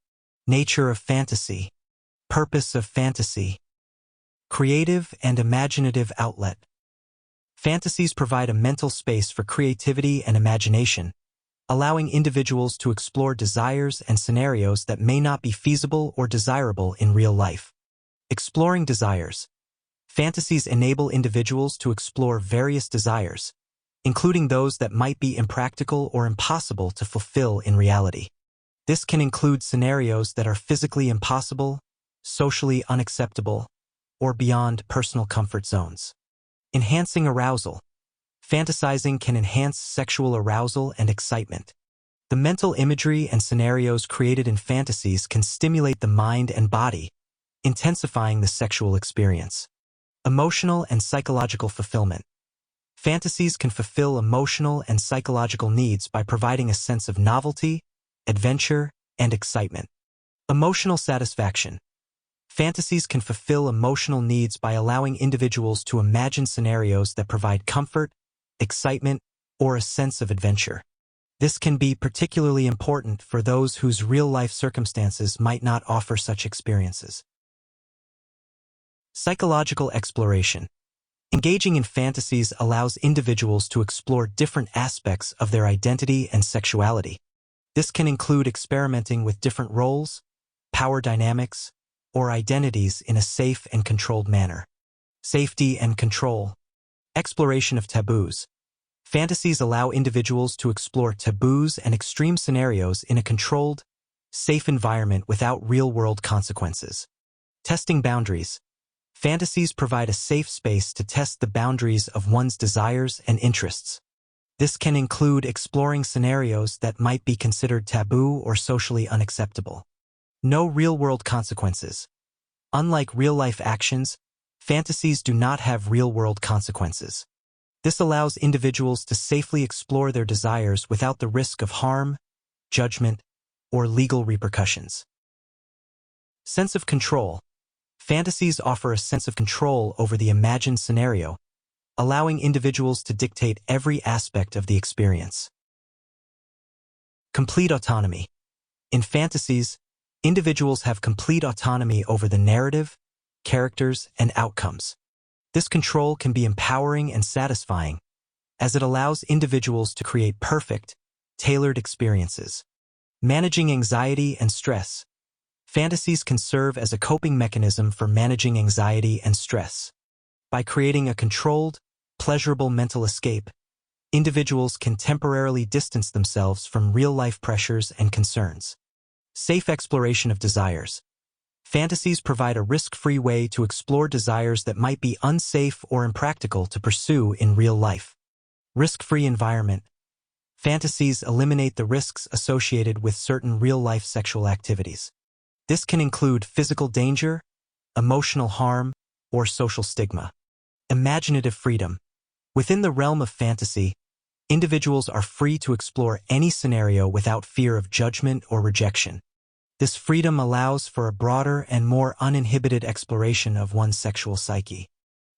Nature of fantasy. Purpose of fantasy. Creative and imaginative outlet. Fantasies provide a mental space for creativity and imagination, allowing individuals to explore desires and scenarios that may not be feasible or desirable in real life. Exploring desires. Fantasies enable individuals to explore various desires, including those that might be impractical or impossible to fulfill in reality. This can include scenarios that are physically impossible, socially unacceptable, or beyond personal comfort zones. Enhancing arousal. Fantasizing can enhance sexual arousal and excitement. The mental imagery and scenarios created in fantasies can stimulate the mind and body, intensifying the sexual experience. Emotional and psychological fulfillment. Fantasies can fulfill emotional and psychological needs by providing a sense of novelty, adventure, and excitement. Emotional satisfaction. Fantasies can fulfill emotional needs by allowing individuals to imagine scenarios that provide comfort, excitement, or a sense of adventure. This can be particularly important for those whose real-life circumstances might not offer such experiences. Psychological exploration. Engaging in fantasies allows individuals to explore different aspects of their identity and sexuality. This can include experimenting with different roles, power dynamics, or identities in a safe and controlled manner. Safety and control. Exploration of taboos. Fantasies allow individuals to explore taboos and extreme scenarios in a controlled, safe environment without real-world consequences. Testing boundaries. Fantasies provide a safe space to test the boundaries of one's desires and interests. This can include exploring scenarios that might be considered taboo or socially unacceptable. No real-world consequences. Unlike real-life actions, fantasies do not have real-world consequences. This allows individuals to safely explore their desires without the risk of harm, judgment, or legal repercussions. Sense of control. Fantasies offer a sense of control over the imagined scenario, allowing individuals to dictate every aspect of the experience. Complete autonomy. In fantasies, individuals have complete autonomy over the narrative, characters, and outcomes. This control can be empowering and satisfying, as it allows individuals to create perfect, tailored experiences. Managing anxiety and stress. Fantasies can serve as a coping mechanism for managing anxiety and stress. By creating a controlled, pleasurable mental escape, individuals can temporarily distance themselves from real-life pressures and concerns. Safe exploration of desires. Fantasies provide a risk-free way to explore desires that might be unsafe or impractical to pursue in real life. Risk-free environment. Fantasies eliminate the risks associated with certain real-life sexual activities. This can include physical danger, emotional harm, or social stigma. Imaginative freedom. Within the realm of fantasy, individuals are free to explore any scenario without fear of judgment or rejection. This freedom allows for a broader and more uninhibited exploration of one's sexual psyche.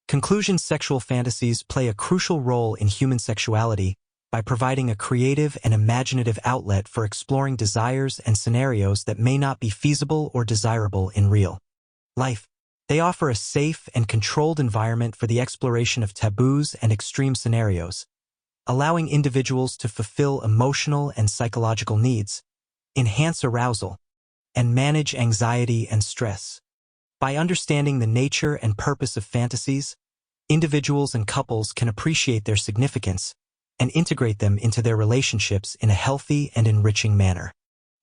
Conclusion: sexual fantasies play a crucial role in human sexuality by providing a creative and imaginative outlet for exploring desires and scenarios that may not be feasible or desirable in real life. They offer a safe and controlled environment for the exploration of taboos and extreme scenarios, allowing individuals to fulfill emotional and psychological needs, enhance arousal, and manage anxiety and stress. By understanding the nature and purpose of fantasies, individuals and couples can appreciate their significance and integrate them into their relationships in a healthy and enriching manner.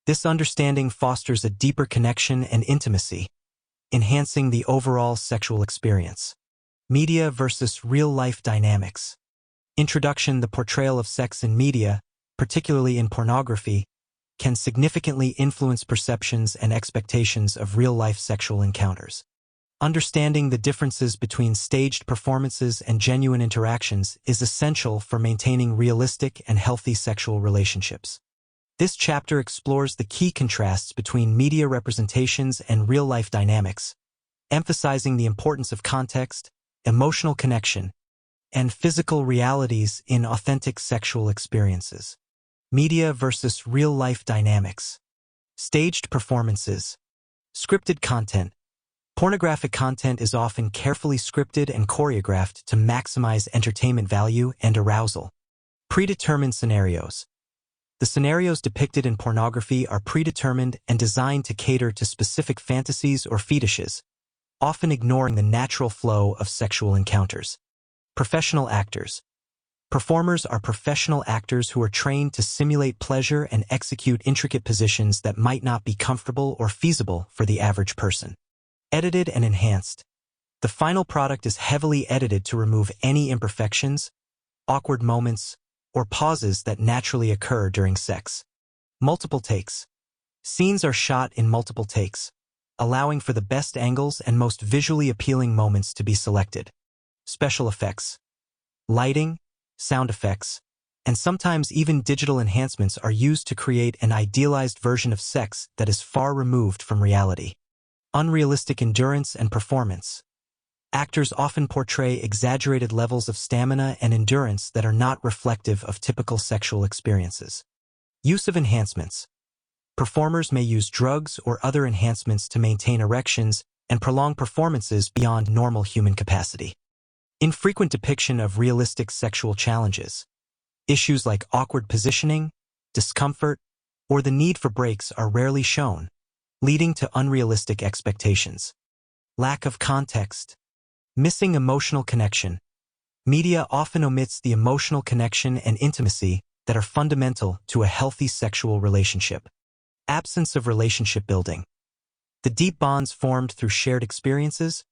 This understanding fosters a deeper connection and intimacy, enhancing the overall sexual experience. Media versus real-life dynamics. Introduction: the portrayal of sex in media, particularly in pornography, can significantly influence perceptions and expectations of real-life sexual encounters. Understanding the differences between staged performances and genuine interactions is essential for maintaining realistic and healthy sexual relationships. This chapter explores the key contrasts between media representations and real-life dynamics, emphasizing the importance of context, emotional connection, and physical realities in authentic sexual experiences. Media versus real-life dynamics. Staged performances. Scripted content. Pornographic content is often carefully scripted and choreographed to maximize entertainment value and arousal. Predetermined scenarios. The scenarios depicted in pornography are predetermined and designed to cater to specific fantasies or fetishes, often ignoring the natural flow of sexual encounters. Professional actors. Performers are professional actors who are trained to simulate pleasure and execute intricate positions that might not be comfortable or feasible for the average person. Edited and enhanced. The final product is heavily edited to remove any imperfections, awkward moments, or pauses that naturally occur during sex. Multiple takes. Scenes are shot in multiple takes, allowing for the best angles and most visually appealing moments to be selected. Special effects. Lighting, sound effects, and sometimes even digital enhancements are used to create an idealized version of sex that is far removed from reality. Unrealistic endurance and performance. Actors often portray exaggerated levels of stamina and endurance that are not reflective of typical sexual experiences. Use of enhancements. Performers may use drugs or other enhancements to maintain erections and prolong performances beyond normal human capacity. Infrequent depiction of realistic sexual challenges. Issues like awkward positioning, discomfort, or the need for breaks are rarely shown, leading to unrealistic expectations. Lack of context. Missing emotional connection. Media often omits the emotional connection and intimacy that are fundamental to a healthy sexual relationship. Absence of relationship building. The deep bonds formed through shared experiences,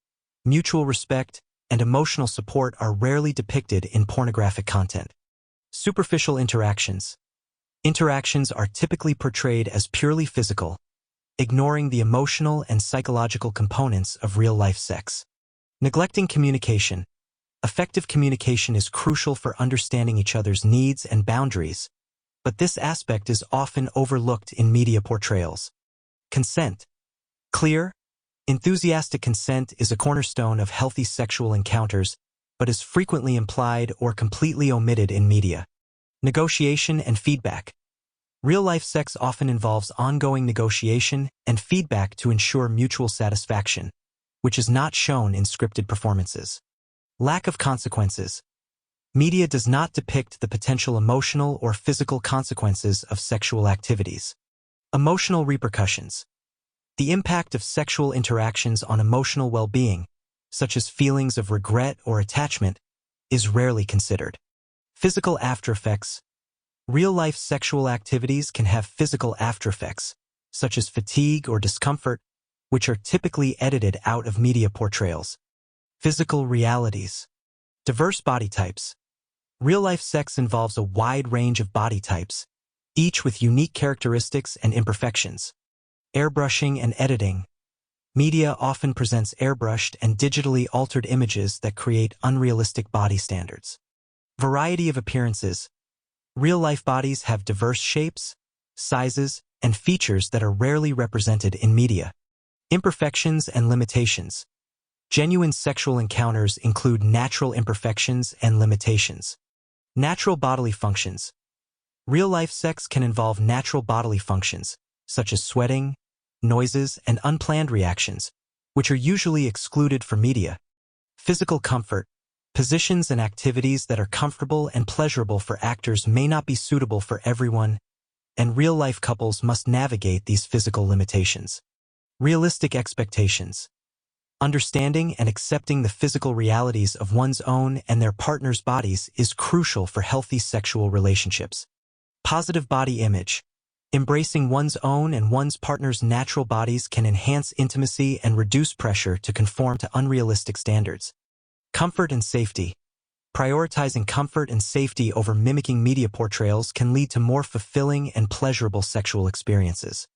mutual respect, and emotional support are rarely depicted in pornographic content. Superficial interactions. Interactions are typically portrayed as purely physical, ignoring the emotional and psychological components of real-life sex. Neglecting communication. Effective communication is crucial for understanding each other's needs and boundaries, but this aspect is often overlooked in media portrayals. Consent. Clear, enthusiastic consent is a cornerstone of healthy sexual encounters, but is frequently implied or completely omitted in media. Negotiation and feedback. Real-life sex often involves ongoing negotiation and feedback to ensure mutual satisfaction, which is not shown in scripted performances. Lack of consequences. Media does not depict the potential emotional or physical consequences of sexual activities. Emotional repercussions. The impact of sexual interactions on emotional well-being, such as feelings of regret or attachment, is rarely considered. Physical aftereffects. Real-life sexual activities can have physical aftereffects, such as fatigue or discomfort, which are typically edited out of media portrayals. Physical realities. Diverse body types. Real-life sex involves a wide range of body types, each with unique characteristics and imperfections. Airbrushing and editing. Media often presents airbrushed and digitally altered images that create unrealistic body standards. Variety of appearances. Real-life bodies have diverse shapes, sizes, and features that are rarely represented in media. Imperfections and limitations. Genuine sexual encounters include natural imperfections and limitations. Natural bodily functions. Real-life sex can involve natural bodily functions, such as sweating, noises, and unplanned reactions, which are usually excluded from media. Physical comfort. Positions and activities that are comfortable and pleasurable for actors may not be suitable for everyone, and real-life couples must navigate these physical limitations. Realistic expectations. Understanding and accepting the physical realities of one's own and their partner's bodies is crucial for healthy sexual relationships. Positive body image. Embracing one's own and one's partner's natural bodies can enhance intimacy and reduce pressure to conform to unrealistic standards. Comfort and safety. Prioritizing comfort and safety over mimicking media portrayals can lead to more fulfilling and pleasurable sexual experiences.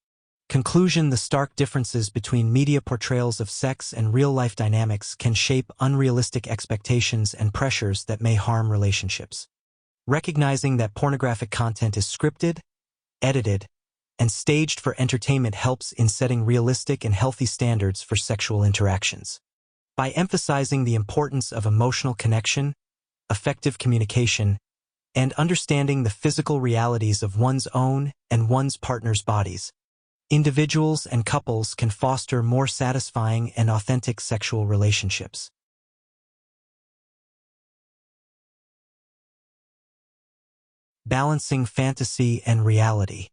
Conclusion. The stark differences between media portrayals of sex and real-life dynamics can shape unrealistic expectations and pressures that may harm relationships. Recognizing that pornographic content is scripted, edited, and staged for entertainment helps in setting realistic and healthy standards for sexual interactions. By emphasizing the importance of emotional connection, effective communication, and understanding the physical realities of one's own and one's partner's bodies, individuals and couples can foster more satisfying and authentic sexual relationships. Balancing fantasy and reality.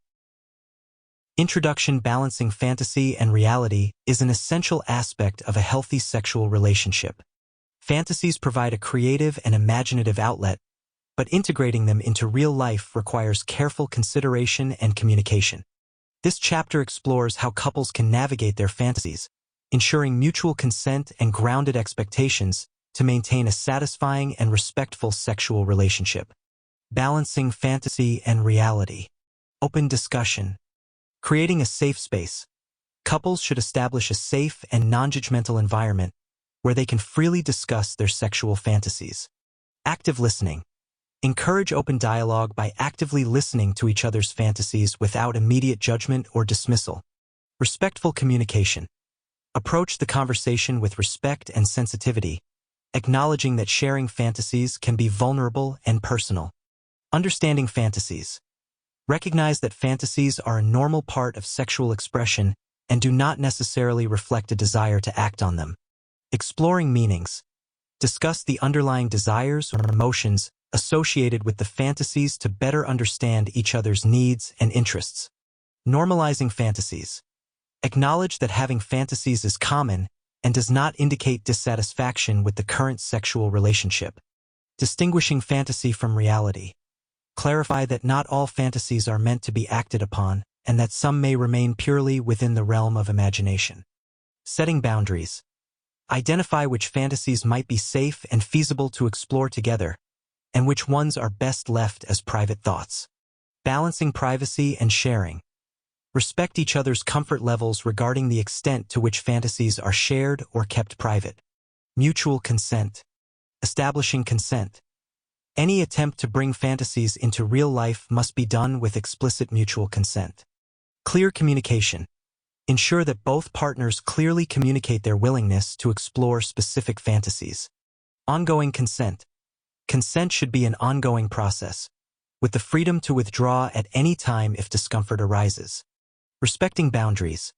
Introduction. Balancing fantasy and reality is an essential aspect of a healthy sexual relationship. Fantasies provide a creative and imaginative outlet, but integrating them into real life requires careful consideration and communication. This chapter explores how couples can navigate their fantasies, ensuring mutual consent and grounded expectations to maintain a satisfying and respectful sexual relationship. Balancing fantasy and reality. Open discussion. Creating a safe space. Couples should establish a safe and non-judgmental environment where they can freely discuss their sexual fantasies. Active listening. Encourage open dialogue by actively listening to each other's fantasies without immediate judgment or dismissal. Respectful communication. Approach the conversation with respect and sensitivity, acknowledging that sharing fantasies can be vulnerable and personal. Understanding fantasies. Recognize that fantasies are a normal part of sexual expression and do not necessarily reflect a desire to act on them. Exploring meanings. Discuss the underlying desires or emotions associated with the fantasies to better understand each other's needs and interests. Normalizing fantasies. Acknowledge that having fantasies is common and does not indicate dissatisfaction with the current sexual relationship. Distinguishing fantasy from reality. Clarify that not all fantasies are meant to be acted upon, and that some may remain purely within the realm of imagination. Setting boundaries. Identify which fantasies might be safe and feasible to explore together, and which ones are best left as private thoughts. Balancing privacy and sharing. Respect each other's comfort levels regarding the extent to which fantasies are shared or kept private. Mutual consent. Establishing consent. Any attempt to bring fantasies into real life must be done with explicit mutual consent. Clear communication. Ensure that both partners clearly communicate their willingness to explore specific fantasies. Ongoing consent. Consent should be an ongoing process, with the freedom to withdraw at any time if discomfort arises. Respecting boundaries.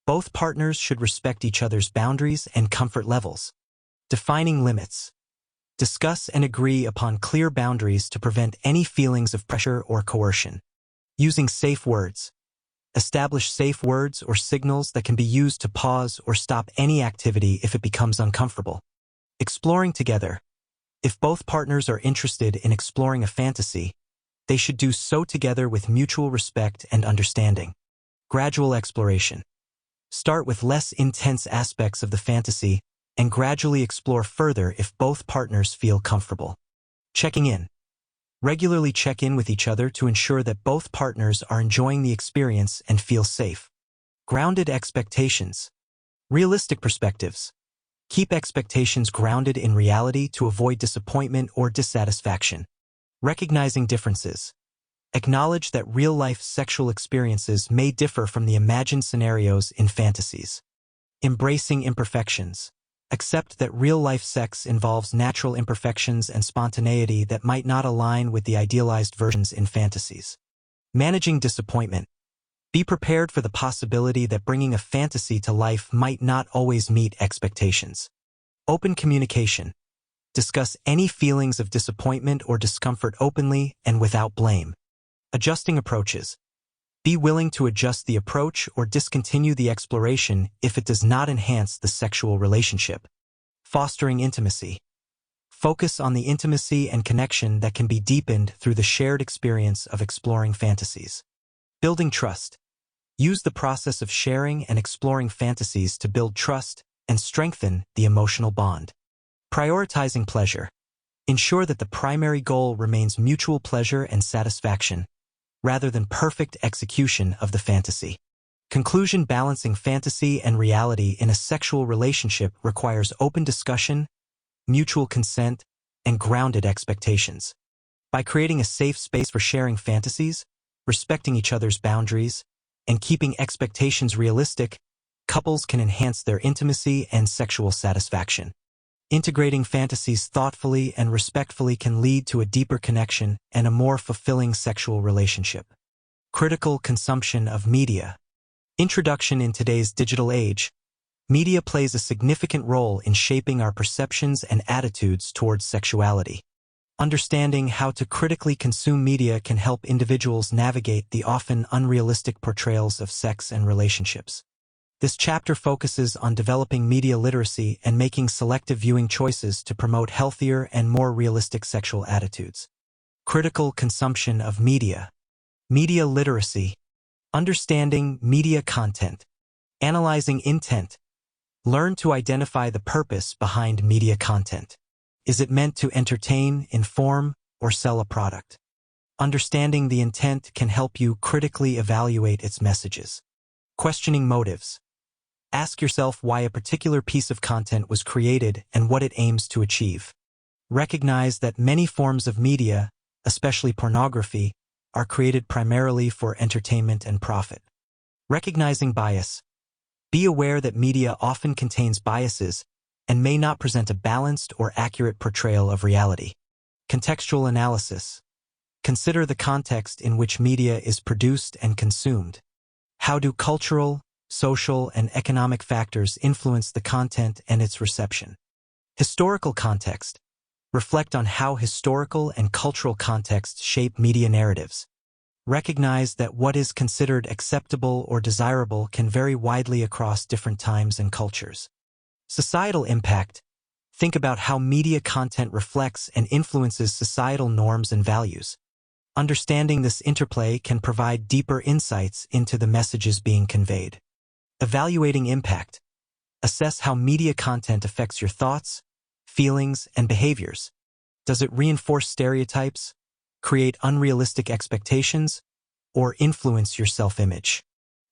Both partners should respect each other's boundaries and comfort levels. Defining limits. Discuss and agree upon clear boundaries to prevent any feelings of pressure or coercion. Using safe words. Establish safe words or signals that can be used to pause or stop any activity if it becomes uncomfortable. Exploring together. If both partners are interested in exploring a fantasy, they should do so together with mutual respect and understanding. Gradual exploration. Start with less intense aspects of the fantasy and gradually explore further if both partners feel comfortable. Checking in. Regularly check in with each other to ensure that both partners are enjoying the experience and feel safe. Grounded expectations. Realistic perspectives. Keep expectations grounded in reality to avoid disappointment or dissatisfaction. Recognizing differences. Acknowledge that real-life sexual experiences may differ from the imagined scenarios in fantasies. Embracing imperfections. Accept that real-life sex involves natural imperfections and spontaneity that might not align with the idealized versions in fantasies. Managing disappointment. Be prepared for the possibility that bringing a fantasy to life might not always meet expectations. Open communication. Discuss any feelings of disappointment or discomfort openly and without blame. Adjusting approaches. Be willing to adjust the approach or discontinue the exploration if it does not enhance the sexual relationship. Fostering intimacy. Focus on the intimacy and connection that can be deepened through the shared experience of exploring fantasies. Building trust. Use the process of sharing and exploring fantasies to build trust and strengthen the emotional bond. Prioritizing pleasure. Ensure that the primary goal remains mutual pleasure and satisfaction, rather than perfect execution of the fantasy. Conclusion. Balancing fantasy and reality in a sexual relationship requires open discussion, mutual consent, and grounded expectations. By creating a safe space for sharing fantasies, respecting each other's boundaries, and keeping expectations realistic, couples can enhance their intimacy and sexual satisfaction. Integrating fantasies thoughtfully and respectfully can lead to a deeper connection and a more fulfilling sexual relationship. Critical consumption of media. Introduction. In today's digital age, media plays a significant role in shaping our perceptions and attitudes towards sexuality. Understanding how to critically consume media can help individuals navigate the often unrealistic portrayals of sex and relationships. This chapter focuses on developing media literacy and making selective viewing choices to promote healthier and more realistic sexual attitudes. Critical consumption of media. Media literacy. Understanding media content. Analyzing intent. Learn to identify the purpose behind media content. Is it meant to entertain, inform, or sell a product? Understanding the intent can help you critically evaluate its messages. Questioning motives. Ask yourself why a particular piece of content was created and what it aims to achieve. Recognize that many forms of media, especially pornography, are created primarily for entertainment and profit. Recognizing bias. Be aware that media often contains biases and may not present a balanced or accurate portrayal of reality. Contextual analysis. Consider the context in which media is produced and consumed. How do cultural, social, and economic factors influence the content and its reception? Historical context. Reflect on how historical and cultural contexts shape media narratives. Recognize that what is considered acceptable or desirable can vary widely across different times and cultures. Societal impact. Think about how media content reflects and influences societal norms and values. Understanding this interplay can provide deeper insights into the messages being conveyed. Evaluating impact. Assess how media content affects your thoughts, feelings, and behaviors. Does it reinforce stereotypes, create unrealistic expectations, or influence your self-image?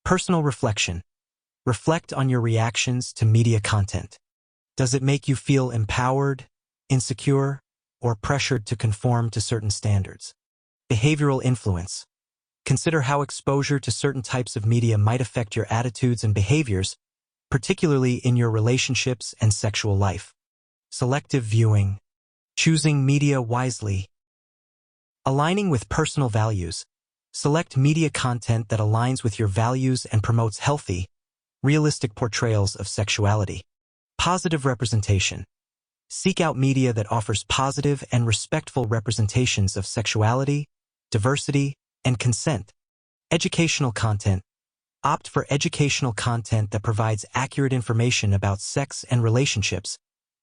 Personal reflection. Reflect on your reactions to media content. Does it make you feel empowered, insecure, or pressured to conform to certain standards? Behavioral influence. Consider how exposure to certain types of media might affect your attitudes and behaviors, particularly in your relationships and sexual life. Selective viewing. Choosing media wisely. Aligning with personal values. Select media content that aligns with your values and promotes healthy, realistic portrayals of sexuality. Positive representation. Seek out media that offers positive and respectful representations of sexuality, diversity, and consent. Educational content. Opt for educational content that provides accurate information about sex and relationships,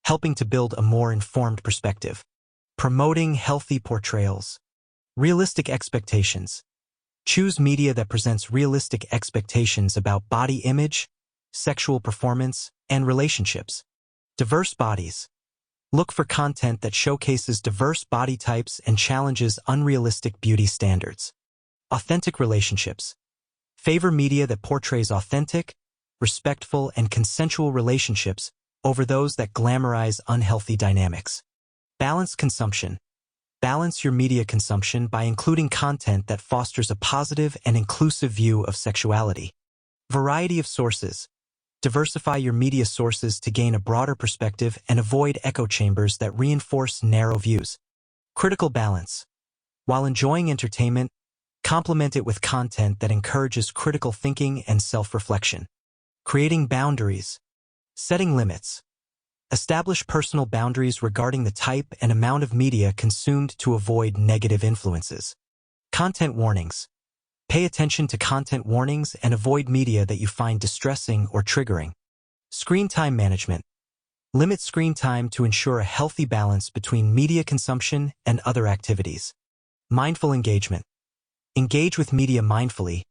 helping to build a more informed perspective. Promoting healthy portrayals. Realistic expectations. Choose media that presents realistic expectations about body image, sexual performance, and relationships. Diverse bodies. Look for content that showcases diverse body types and challenges unrealistic beauty standards. Authentic relationships. Favor media that portrays authentic, respectful, and consensual relationships over those that glamorize unhealthy dynamics. Balanced consumption. Balance your media consumption by including content that fosters a positive and inclusive view of sexuality. Variety of sources. Diversify your media sources to gain a broader perspective and avoid echo chambers that reinforce narrow views. Critical balance. While enjoying entertainment, complement it with content that encourages critical thinking and self-reflection. Creating boundaries. Setting limits. Establish personal boundaries regarding the type and amount of media consumed to avoid negative influences. Content warnings. Pay attention to content warnings and avoid media that you find distressing or triggering. Screen time management. Limit screen time to ensure a healthy balance between media consumption and other activities. Mindful engagement. Engage with media mindfully,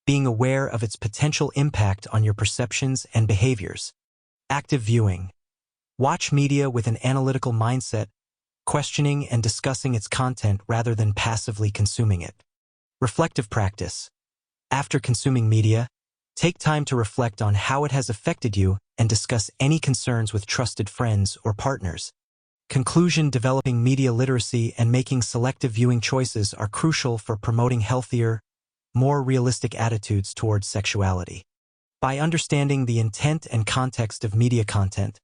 being aware of its potential impact on your perceptions and behaviors. Active viewing. Watch media with an analytical mindset, questioning and discussing its content rather than passively consuming it. Reflective practice. After consuming media, take time to reflect on how it has affected you and discuss any concerns with trusted friends or partners. Conclusion. Developing media literacy and making selective viewing choices are crucial for promoting healthier, more realistic attitudes towards sexuality. By understanding the intent and context of media content,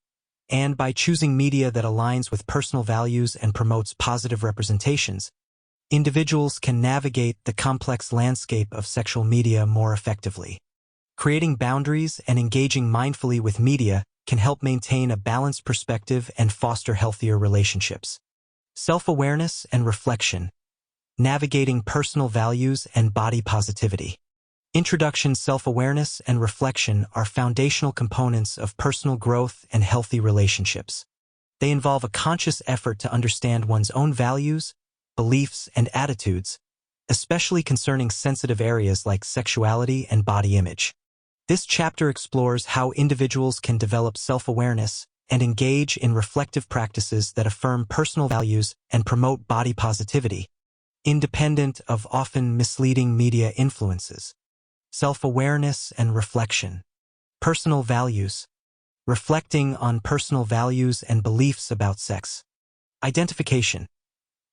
and by choosing media that aligns with personal values and promotes positive representations, individuals can navigate the complex landscape of sexual media more effectively. Creating boundaries and engaging mindfully with media can help maintain a balanced perspective and foster healthier relationships. Self-awareness and reflection. Navigating personal values and body positivity. Introduction. Self-awareness and reflection are foundational components of personal growth and healthy relationships. They involve a conscious effort to understand one's own values, beliefs, and attitudes, especially concerning sensitive areas like sexuality and body image. This chapter explores how individuals can develop self-awareness and engage in reflective practices that affirm personal values and promote body positivity, independent of often misleading media influences. Self-awareness and reflection. Personal values. Reflecting on personal values and beliefs about sex. Identification.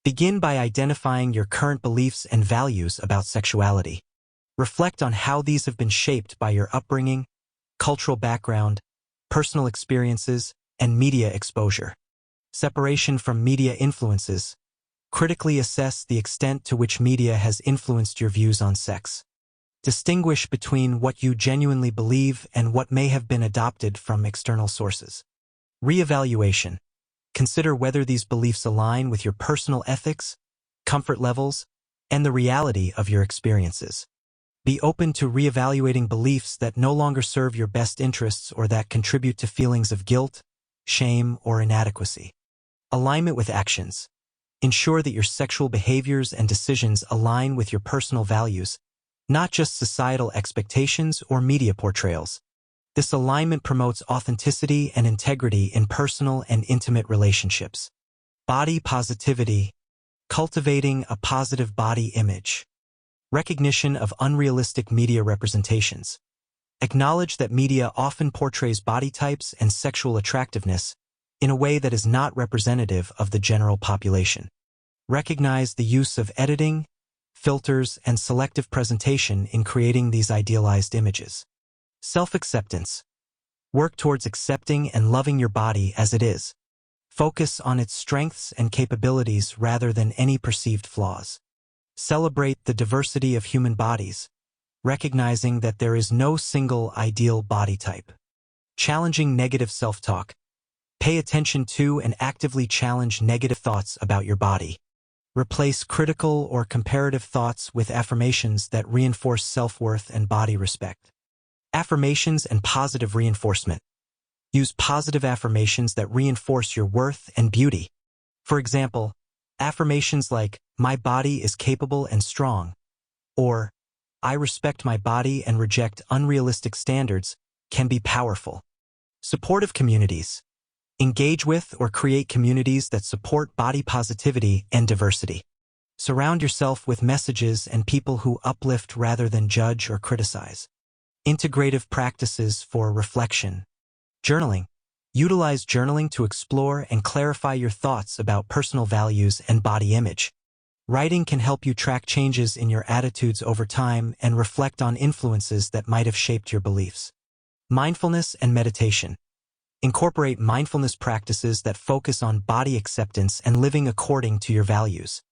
Begin by identifying your current beliefs and values about sexuality. Reflect on how these have been shaped by your upbringing, cultural background, personal experiences, and media exposure. Separation from media influences. Critically assess the extent to which media has influenced your views on sex. Distinguish between what you genuinely believe and what may have been adopted from external sources. Reevaluation. Consider whether these beliefs align with your personal ethics, comfort levels, and the reality of your experiences. Be open to reevaluating beliefs that no longer serve your best interests or that contribute to feelings of guilt, shame, or inadequacy. Alignment with actions. Ensure that your sexual behaviors and decisions align with your personal values, not just societal expectations or media portrayals. This alignment promotes authenticity and integrity in personal and intimate relationships. Body positivity. Cultivating a positive body image. Recognition of unrealistic media representations. Acknowledge that media often portrays body types and sexual attractiveness in a way that is not representative of the general population. Recognize the use of editing, filters, and selective presentation in creating these idealized images. Self-acceptance. Work towards accepting and loving your body as it is. Focus on its strengths and capabilities rather than any perceived flaws. Celebrate the diversity of human bodies, recognizing that there is no single ideal body type. Challenging negative self-talk. Pay attention to and actively challenge negative thoughts about your body. Replace critical or comparative thoughts with affirmations that reinforce self-worth and body respect. Affirmations and positive reinforcement. Use positive affirmations that reinforce your worth and beauty. For example, affirmations like, "My body is capable and strong," or, "I respect my body and reject unrealistic standards," can be powerful. Supportive communities. Engage with or create communities that support body positivity and diversity. Surround yourself with messages and people who uplift rather than judge or criticize. Integrative practices for reflection. Journaling. Utilize journaling to explore and clarify your thoughts about personal values and body image. Writing can help you track changes in your attitudes over time and reflect on influences that might have shaped your beliefs. Mindfulness and meditation. Incorporate mindfulness practices that focus on body acceptance and living according to your values.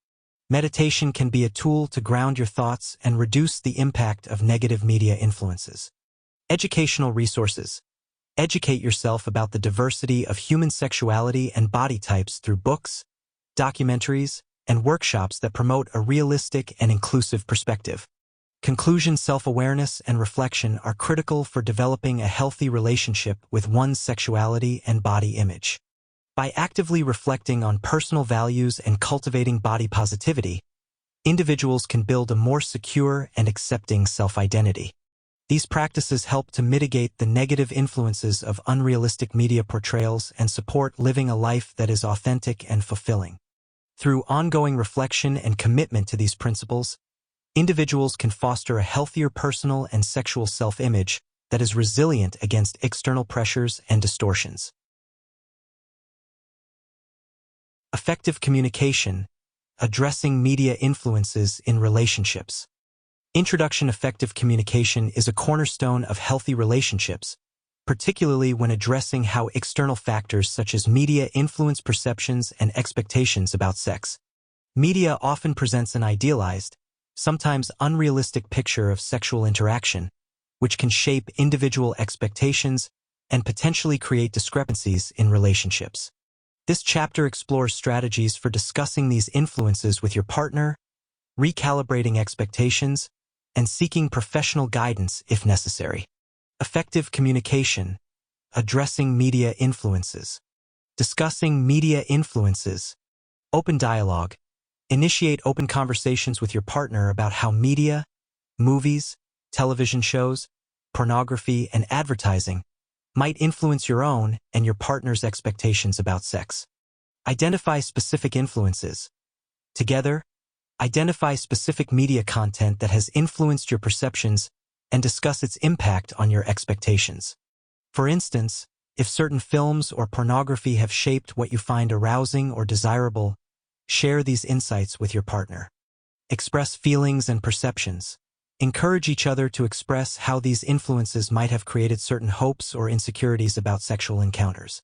Meditation can be a tool to ground your thoughts and reduce the impact of negative media influences. Educational resources. Educate yourself about the diversity of human sexuality and body types through books, documentaries, and workshops that promote a realistic and inclusive perspective. Conclusion: self-awareness and reflection are critical for developing a healthy relationship with one's sexuality and body image. By actively reflecting on personal values and cultivating body positivity, individuals can build a more secure and accepting self-identity. These practices help to mitigate the negative influences of unrealistic media portrayals and support living a life that is authentic and fulfilling. Through ongoing reflection and commitment to these principles, individuals can foster a healthier personal and sexual self-image that is resilient against external pressures and distortions. Effective communication. Addressing media influences in relationships. Introduction: effective communication is a cornerstone of healthy relationships, particularly when addressing how external factors such as media influence perceptions and expectations about sex. Media often presents an idealized, sometimes unrealistic picture of sexual interaction, which can shape individual expectations and potentially create discrepancies in relationships. This chapter explores strategies for discussing these influences with your partner, recalibrating expectations, and seeking professional guidance if necessary. Effective communication. Addressing media influences. Discussing media influences. Open dialogue. Initiate open conversations with your partner about how media, movies, television shows, pornography, and advertising might influence your own and your partner's expectations about sex. Identify specific influences. Together, identify specific media content that has influenced your perceptions and discuss its impact on your expectations. For instance, if certain films or pornography have shaped what you find arousing or desirable, share these insights with your partner. Express feelings and perceptions. Encourage each other to express how these influences might have created certain hopes or insecurities about sexual encounters.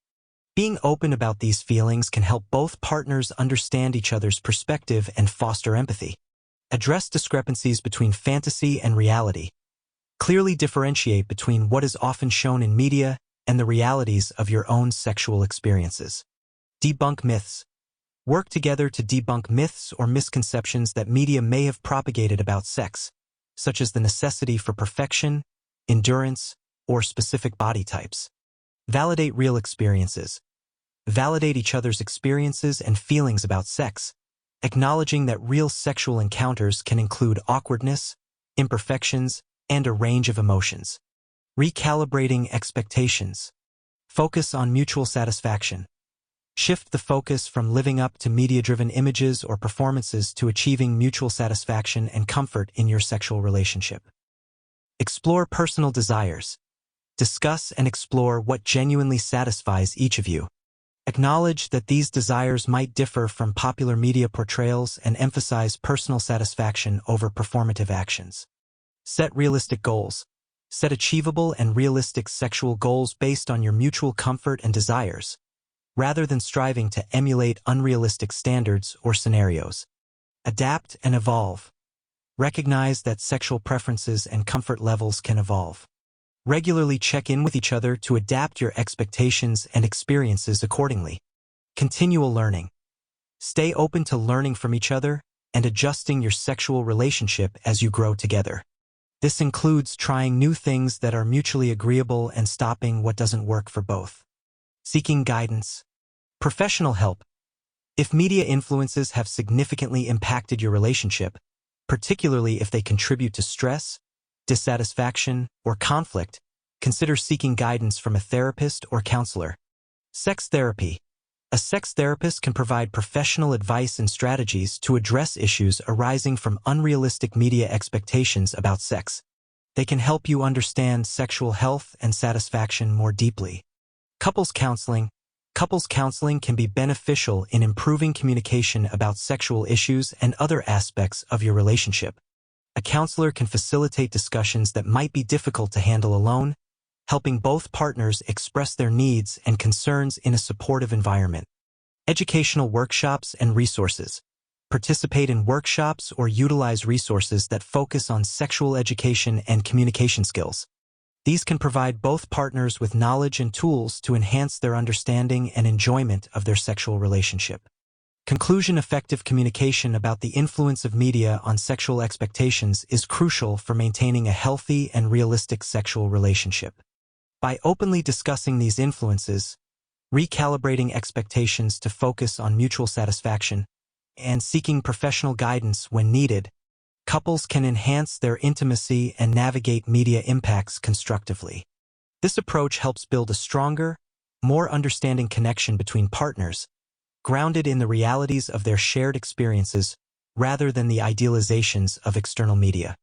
Being open about these feelings can help both partners understand each other's perspective and foster empathy. Address discrepancies between fantasy and reality. Clearly differentiate between what is often shown in media and the realities of your own sexual experiences. Debunk myths. Work together to debunk myths or misconceptions that media may have propagated about sex, such as the necessity for perfection, endurance, or specific body types. Validate real experiences. Validate each other's experiences and feelings about sex, acknowledging that real sexual encounters can include awkwardness, imperfections, and a range of emotions. Recalibrating expectations. Focus on mutual satisfaction. Shift the focus from living up to media-driven images or performances to achieving mutual satisfaction and comfort in your sexual relationship. Explore personal desires. Discuss and explore what genuinely satisfies each of you. Acknowledge that these desires might differ from popular media portrayals and emphasize personal satisfaction over performative actions. Set realistic goals. Set achievable and realistic sexual goals based on your mutual comfort and desires, rather than striving to emulate unrealistic standards or scenarios. Adapt and evolve. Recognize that sexual preferences and comfort levels can evolve. Regularly check in with each other to adapt your expectations and experiences accordingly. Continual learning. Stay open to learning from each other and adjusting your sexual relationship as you grow together. This includes trying new things that are mutually agreeable and stopping what doesn't work for both. Seeking guidance. Professional help. If media influences have significantly impacted your relationship, particularly if they contribute to stress, dissatisfaction, or conflict, consider seeking guidance from a therapist or counselor. Sex therapy. A sex therapist can provide professional advice and strategies to address issues arising from unrealistic media expectations about sex. They can help you understand sexual health and satisfaction more deeply. Couples counseling. Couples counseling can be beneficial in improving communication about sexual issues and other aspects of your relationship. A counselor can facilitate discussions that might be difficult to handle alone, helping both partners express their needs and concerns in a supportive environment. Educational workshops and resources. Participate in workshops or utilize resources that focus on sexual education and communication skills. These can provide both partners with knowledge and tools to enhance their understanding and enjoyment of their sexual relationship. Conclusion: effective communication about the influence of media on sexual expectations is crucial for maintaining a healthy and realistic sexual relationship. By openly discussing these influences, recalibrating expectations to focus on mutual satisfaction, and seeking professional guidance when needed, couples can enhance their intimacy and navigate media impacts constructively. This approach helps build a stronger, more understanding connection between partners, grounded in the realities of their shared experiences rather than the idealizations of external media.